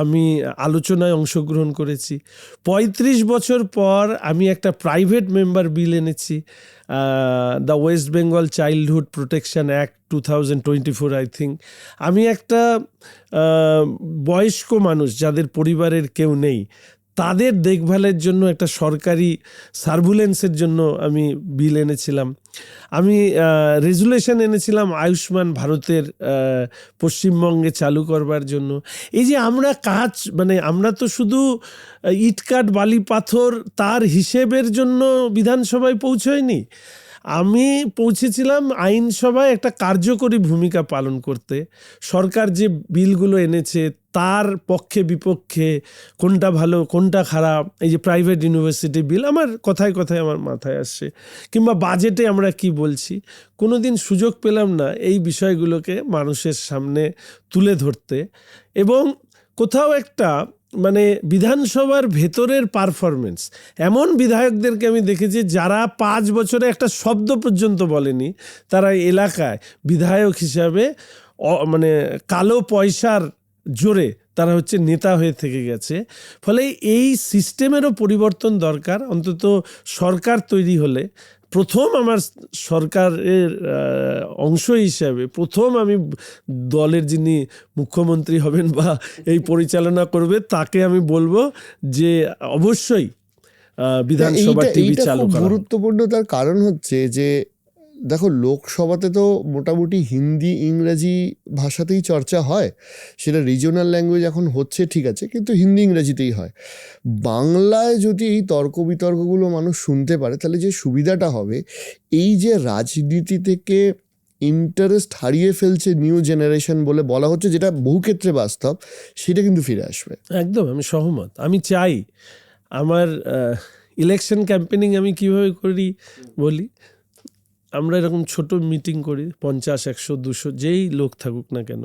আমি আলোচনায় অংশগ্রহণ করেছি। 35 বছর পর আমি একটা প্রাইভেট মেম্বার বিল এনেছি, the West Bengal childhood protection act 2024 I think. আমি একটা বয়স্ক মানুষ যাদের পরিবারের কেউ নেই তাদের দেখভালের জন্য একটা সরকারি সার্ভুলেন্সের জন্য আমি বিল এনেছিলাম। আমি রেজুলেশন এনেছিলাম আয়ুষ্মান ভারতের পশ্চিমবঙ্গে চালু করবার জন্য। এই যে আমরা কাজ, মানে আমরা তো শুধু ইটকাট বালি পাথর তার হিসেবের জন্য বিধানসভায় পৌঁছয়নি, আমি পৌঁছেছিলাম আইনসভায় একটা কার্যকরী ভূমিকা পালন করতে। সরকার যে বিলগুলো এনেছে তার পক্ষে বিপক্ষে কোনটা ভালো কোনটা খারাপ, এই যে প্রাইভেট ইউনিভার্সিটি বিল আমার কথায় কথায় আমার মাথায় আসছে, কিংবা বাজেটে আমরা কি বলছি, কোনো দিন সুযোগ পেলাম না এই বিষয়গুলোকে মানুষের সামনে তুলে ধরতে। এবং কোথাও একটা মানে বিধানসভার ভেতরের পারফরমেন্স, এমন বিধায়কদেরকে আমি দেখেছি যারা 5 বছরে একটা শব্দ পর্যন্ত বলেনি, তারা এলাকায় বিধায়ক হিসাবে মানে কালো পয়সার জোরে তারা হচ্ছে নেতা হয়ে থেকে গেছে। ফলে এই সিস্টেমেরও পরিবর্তন দরকার। অন্তত সরকার তৈরি হলে প্রথম আমার সরকারের অংশ হিসাবে প্রথম আমি দলের যিনি মুখ্যমন্ত্রী হবেন বা এই পরিচালনা করবে তাকে আমি বলবো যে অবশ্যই বিধানসভা টিভি চালু করা। গুরুত্বপূর্ণ তার কারণ হচ্ছে যে দেখো, লোকসভাতে তো মোটামুটি হিন্দি ইংরেজি ভাষাতেই চর্চা হয়, সেটা রিজিওনাল ল্যাঙ্গুয়েজ এখন হচ্ছে ঠিক আছে, কিন্তু হিন্দি ইংরেজিতেই হয়। বাংলায় যদি এই তর্ক বিতর্কগুলো মানুষ শুনতে পারে তাহলে যে সুবিধাটা হবে, এই যে রাজনীতি থেকে ইন্টারেস্ট হারিয়ে ফেলছে নিউ জেনারেশন বলে বলা হচ্ছে, যেটা বহু ক্ষেত্রে বাস্তব, সেটা কিন্তু ফিরে আসবে। একদম আমি সহমত। আমি চাই আমার ইলেকশন ক্যাম্পেনিং আমি কিভাবে করি বলি, আমরা এরকম ছোট মিটিং করি, 50, 100, 200 যেই লোক থাকুক না কেন,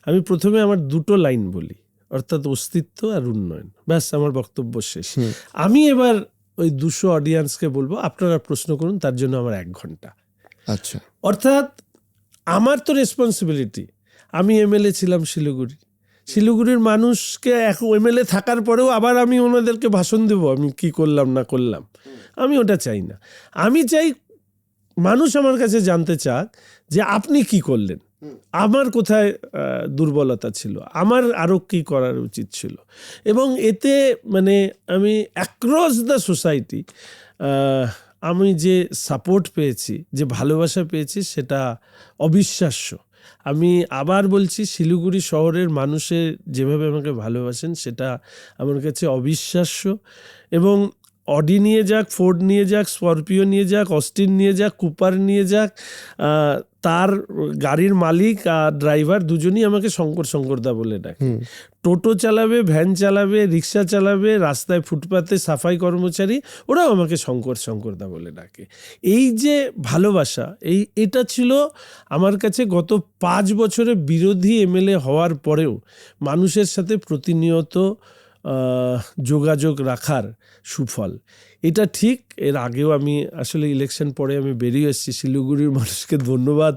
আমি প্রথমে আমার 2টো লাইন বলি, অর্থাৎ অস্তিত্ব আর উন্নয়ন, ব্যাস আমার বক্তব্য শেষ। আমি এবার ওই 200 অডিয়েন্সকে বলবো আপনারা প্রশ্ন করুন, তার জন্য আমার 1 ঘন্টা। আচ্ছা, অর্থাৎ আমার তো রেসপন্সিবিলিটি, আমি এমএলএ ছিলাম শিলিগুড়ির মানুষকে এমএলএ থাকার পরেও আবার আমি ওনাদেরকে ভাষণ দেবো আমি কি করলাম না করলাম, আমি ওটা চাই না। আমি চাই মানুষ আমার কাছে জানতে চাক যে আপনি কি করলেন, আমার কোথায় দুর্বলতা ছিল, আমার আরও কী করার উচিত ছিল। এবং এতে মানে আমি অ্যাক্রস দ্য সোসাইটি আমি যে সাপোর্ট পেয়েছি, যে ভালোবাসা পেয়েছি, সেটা অবিশ্বাস্য। আমি আবার বলছি, শিলিগুড়ি শহরের মানুষের যেভাবে আমাকে ভালোবাসেন সেটা আমার কাছে অবিশ্বাস্য। এবং অডি নিয়ে যাক, ফোর্ড নিয়ে যাক, স্করপিও নিয়ে যাক, অস্টিন নিয়ে যাক, কুপার নিয়ে যাক, তার গাড়ির মালিক আর ড্রাইভার দুজনই আমাকে শঙ্করদা বলে ডাকে। টোটো চালাবে, ভ্যান চালাবে, রিক্সা চালাবে, রাস্তায় ফুটপাতে সাফাই কর্মচারী, ওরাও আমাকে শঙ্করদা বলে ডাকে। এই যে ভালোবাসা, এটা ছিল আমার কাছে গত 5 বছরে বিরোধী এমএলএ হওয়ার পরেও মানুষের সাথে প্রতিনিয়ত যোগাযোগ রাখার সুফল। এটা ঠিক, এর আগেও আমি আসলে ইলেকশন পরে আমি বেরিয়ে এসেছি, শিলিগুড়ির মানুষকে ধন্যবাদ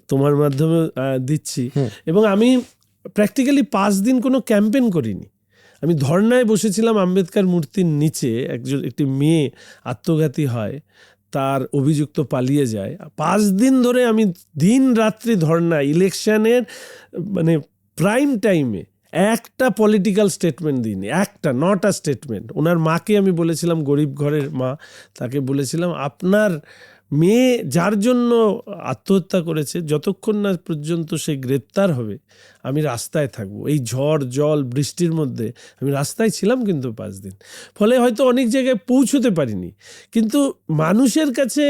তোমার মাধ্যমে দিচ্ছি। এবং আমি প্র্যাকটিক্যালি 5 দিন কোনো ক্যাম্পেইন করিনি, আমি ধর্নায় বসেছিলাম আম্বেদকর মূর্তির নিচে। একটি মেয়ে আত্মঘাতী হয়, তার অভিযুক্ত পালিয়ে যায়, 5 দিন ধরে আমি দিন রাত্রি ধর্না, ইলেকশনের মানে প্রাইম টাইমে একটা পলিটিক্যাল স্টেটমেন্ট দিইনি, একটা নট আ স্টেটমেন্ট। ওনার মাকে আমি বলেছিলাম, গরিব ঘরের মা, তাকে বলেছিলাম আপনার মেয়ে যার জন্য আত্মহত্যা করেছে, যতক্ষণ না পর্যন্ত সে গ্রেপ্তার হবে আমি রাস্তায় থাকবো। এই ঝড় জল বৃষ্টির মধ্যে আমি রাস্তায় ছিলাম কিন্তু 5 দিন। ফলে হয়তো অনেক জায়গায় পৌঁছতে পারিনি, কিন্তু মানুষের কাছে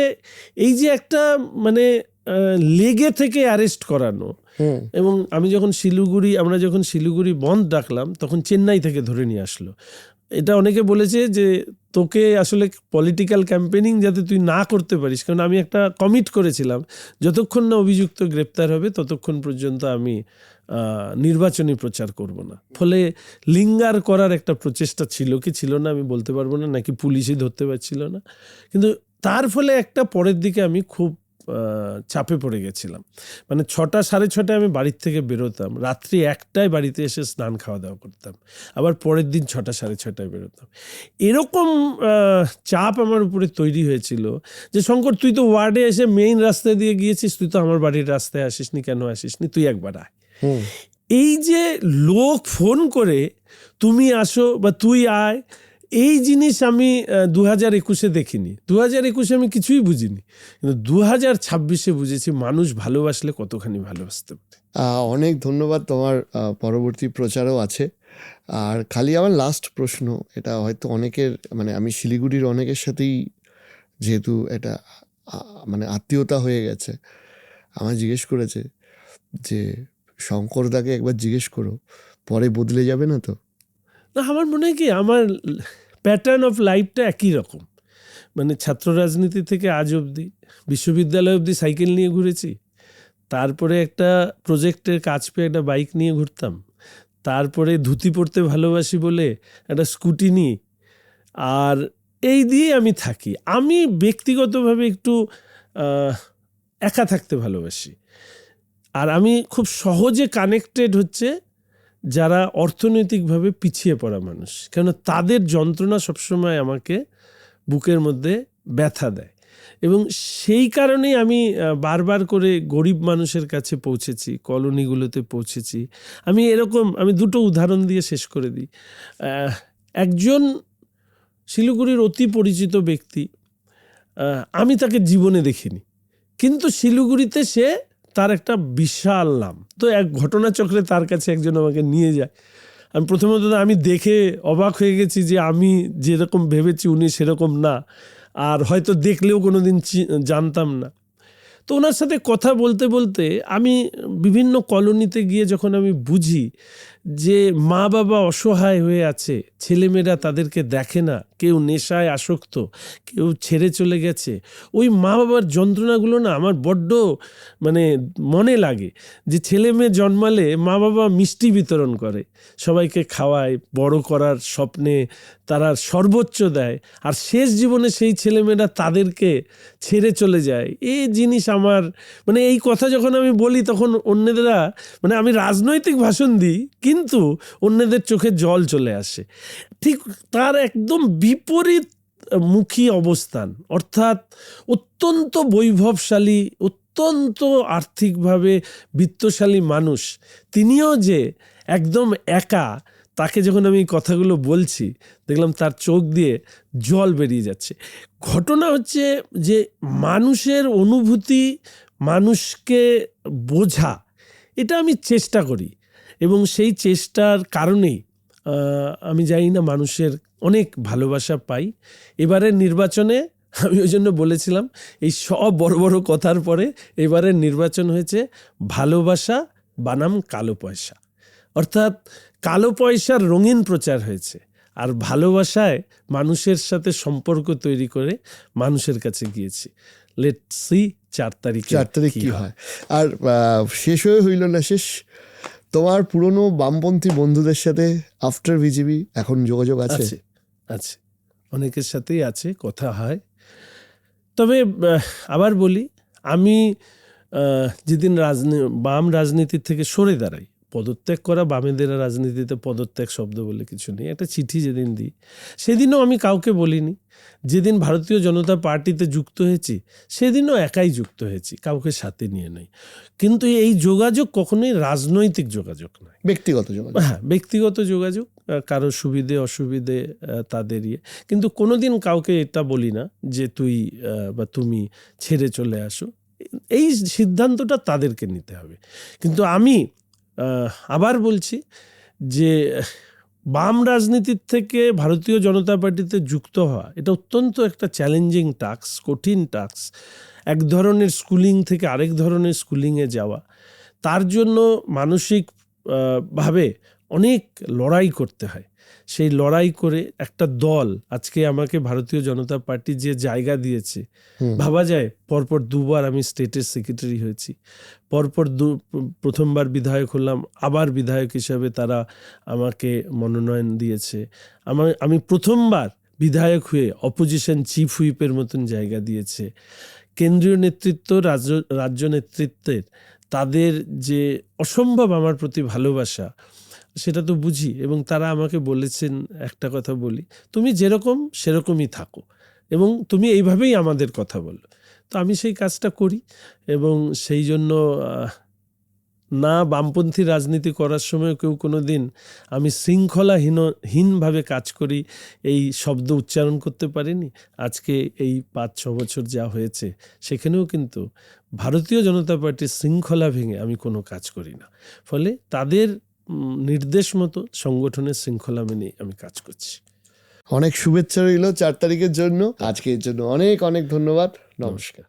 এই যে একটা মানে লেগে থেকে অ্যারেস্ট করানো। এবং আমরা যখন শিলিগুড়ি বন্ধ ডাকলাম তখন চেন্নাই থেকে ধরে নিয়ে আসলো। এটা অনেকে বলেছে যে তোকে আসলে পলিটিক্যাল ক্যাম্পেনিং যাতে তুই না করতে পারিস, কারণ আমি একটা কমিট করেছিলাম যতক্ষণ না অভিযুক্ত গ্রেপ্তার হবে ততক্ষণ পর্যন্ত আমি নির্বাচনী প্রচার করব না। ফলে লিঙ্গার করার একটা প্রচেষ্টা ছিল কি ছিল না আমি বলতে পারবো না, নাকি পুলিশই ধরতে পারছিল না, কিন্তু তার ফলে একটা পরের দিকে আমি খুব চাপে পড়ে গেছিলাম। মানে 6টা 6:30 আমি বাড়ির থেকে বেরোতাম, রাত্রি 1টায় বাড়িতে এসে স্নান খাওয়া দাওয়া করতাম, আবার পরের দিন 6টা 6:30 বেরোতাম। এরকম চাপ আমার উপরে তৈরি হয়েছিল যে শঙ্কর তুই তো ওয়ার্ডে এসে মেইন রাস্তা দিয়ে গিয়েছিস, তুই তো আমার বাড়ির রাস্তায় আসিসনি, কেন আসিসনি, তুই একবার আয়। এই যে লোক ফোন করে তুমি আসো বা তুই আয়, এই জিনিস আমি 2021-এ দেখিনি। 2021-এ আমি কিছুই বুঝিনি, কিন্তু 2026-এ বুঝেছি মানুষ ভালোবাসলে কতখানি ভালোবাসতে পারে। অনেক ধন্যবাদ, তোমার পরবর্তী প্রচারও আছে। আর খালি আমার লাস্ট প্রশ্ন, এটা হয়তো অনেকের, মানে আমি শিলিগুড়ির অনেকের সাথেই যেহেতু এটা মানে আত্মীয়তা হয়ে গেছে, আমার জিজ্ঞেস করেছে যে শঙ্করদাকে একবার জিজ্ঞেস করো, পরে বদলে যাবে না তো? না, আমার মনে হয় কি আমার প্যাটার্ন অফ লাইফটা একই রকম। মানে ছাত্র রাজনীতি থেকে আজ অবধি, বিশ্ববিদ্যালয় অবধি সাইকেল নিয়ে ঘুরেছি, তারপরে একটা প্রজেক্টের কাজ পেয়ে একটা বাইক নিয়ে ঘুরতাম, তারপরে ধুতি পরতে ভালোবাসি বলে একটা স্কুটি নিই, আর এই দিয়ে আমি থাকি। আমি ব্যক্তিগতভাবে একটু একা থাকতে ভালোবাসি, আর আমি খুব সহজে কানেক্টেড হচ্ছে যারা অর্থনৈতিকভাবে পিছিয়ে পড়া মানুষ, কেন তাদের যন্ত্রণা সবসময় আমাকে বুকের মধ্যে ব্যথা দেয়, এবং সেই কারণেই আমি বারবার করে গরিব মানুষের কাছে পৌঁছেছি, কলোনিগুলোতে পৌঁছেছি। আমি দুটো উদাহরণ দিয়ে শেষ করে দিই। একজন শিলিগুড়ির অতি পরিচিত ব্যক্তি, আমি তাকে জীবনে দেখিনি, কিন্তু শিলিগুড়িতে সে তার একটা বিশাল নাম। তো এক ঘটনাচক্রে তার কাছে একজন আমাকে নিয়ে যায়। আমি প্রথমত আমি দেখে অবাক হয়ে গেছি যে আমি যেরকম ভেবেছি উনি সেরকম না, আর হয়তো দেখলেও কোনো দিন জানতাম না। তো ওনার সাথে কথা বলতে বলতে আমি বিভিন্ন কলোনিতে গিয়ে যখন আমি বুঝি যে মা বাবা অসহায় হয়ে আছে, ছেলেমেয়েরা তাদেরকে দেখে না, কেউ নেশায় আসক্ত, কেউ ছেড়ে চলে গেছে, ওই মা বাবার যন্ত্রণাগুলো না আমার বড্ড মানে মনে লাগে। যে ছেলে মেয়ে জন্মালে মা বাবা মিষ্টি বিতরণ করে, সবাইকে খাওয়ায়, বড় করার স্বপ্নে তারা সর্বোচ্চ দেয়, আর শেষ জীবনে সেই ছেলেমেয়েরা তাদেরকে ছেড়ে চলে যায়। এই জিনিস আমার মানে এই কথা যখন আমি বলি তখন অন্যদেরা, মানে আমি রাজনৈতিক ভাষণ দিই কিন্তু অন্যদের চোখে জল চলে আসে। ঠিক তার একদম বিপরীত মুখী অবস্থান, অর্থাৎ অত্যন্ত বৈভবশালী, অত্যন্ত আর্থিকভাবে বিত্তশালী মানুষ, তিনিও যে একদম একা, তাকে যখন আমি কথাগুলো বলছি দেখলাম তার চোখ দিয়ে জল বেরিয়ে যাচ্ছে। ঘটনা হচ্ছে যে মানুষের অনুভূতি, মানুষকে বোঝা, এটা আমি চেষ্টা করি, এবং সেই চেষ্টার কারণেই আমি জানি না মানুষের অনেক ভালোবাসা পাই। এবারের নির্বাচনে আমি ওই জন্য বলেছিলাম, এই সব বড় বড় কথার পরে এবারের নির্বাচন হয়েছে ভালোবাসা বানাম কালো পয়সা, অর্থাৎ কালো পয়সার রঙিন প্রচার হয়েছে, আর ভালোবাসায় মানুষের সাথে সম্পর্ক তৈরি করে মানুষের কাছে গিয়েছি। লেটস সি 4 তারিখ কি হয়। আর শেষ হইল না শেষ, তোমার পুরনো বামপন্থী বন্ধুদের সাথে আফটার বিজেপি এখন যোগাযোগ আছে? আছে, অনেকের সাথেই আছে, কথা হয়। তবে আবার বলি, আমি যেদিন বাম রাজনীতির থেকে সরে দাঁড়াই, পদত্যাগ করা, বামেদের রাজনীতিতে পদত্যাগ শব্দ বলে কিছু নেই, একটা চিঠি যেদিন দিই সেদিনও আমি কাউকে বলিনি। যেদিন ভারতীয় জনতা পার্টিতে যুক্ত হয়েছি সেদিনও একাই যুক্ত হয়েছি, কাউকে সাথে নিয়ে নয়। কিন্তু এই যোগাযোগ কখনোই রাজনৈতিক যোগাযোগ নয়, ব্যক্তিগত যোগাযোগ। হ্যাঁ, ব্যক্তিগত যোগাযোগ, কারো সুবিধে অসুবিধে তাদের কিন্তু কোনোদিন কাউকে এটা বলি না যে তুই বা তুমি ছেড়ে চলে আসো, এই সিদ্ধান্তটা তাদেরকে নিতে হবে। কিন্তু আমি আবার বলছি যে বাম রাজনীতির থেকে ভারতীয় জনতা পার্টিতে যুক্ত হওয়া এটা অত্যন্ত একটা চ্যালেঞ্জিং টাস্ক, কঠিন টাস্ক। এক ধরনের স্কুলিং থেকে আরেক ধরনের স্কুলিংয়ে যাওয়া, তার জন্য মানসিক ভাবে অনেক লড়াই করতে হয়। সেই লড়াই করে একটা দল আজকে আমাকে ভারতীয় জনতা পার্টি যে জায়গা দিয়েছে, ভাবা যায় পরপর দুবার আমি স্টেটের সেক্রেটারি হয়েছি, পরপর প্রথমবার বিধায়ক হলাম, আবার বিধায়ক হিসাবে তারা আমাকে মনোনয়ন দিয়েছে, আমি প্রথমবার বিধায়ক হয়ে অপোজিশন চিফ হুইপের মতন জায়গা দিয়েছে। কেন্দ্রীয় নেতৃত্ব, রাজ্য নেতৃত্বের তাদের যে অসম্ভব আমার প্রতি ভালোবাসা, সেটা তো বুঝি। এবং তারা আমাকে বলেছেন একটা কথা বলি, তুমি যেরকম সেরকমই থাকো এবং তুমি এইভাবেই আমাদের কথা বলো। তো আমি সেই কাজটা করি এবং সেই জন্য না বামপন্থী রাজনীতি করার সময় কেউ কোনো দিন আমি শৃঙ্খলাহীনভাবে কাজ করি এই শব্দ উচ্চারণ করতে পারিনি। আজকে এই 5-6 বছর যা হয়েছে সেখানেও কিন্তু ভারতীয় জনতা পার্টির শৃঙ্খলা ভেঙে আমি কোনো কাজ করি না। ফলে তাদের নির্দেশ মতো সংগঠনের শৃঙ্খলা মেনে আমি কাজ করছি। অনেক শুভেচ্ছা রইল 4 তারিখের জন্য। আজকে এর জন্য অনেক অনেক ধন্যবাদ। নমস্কার।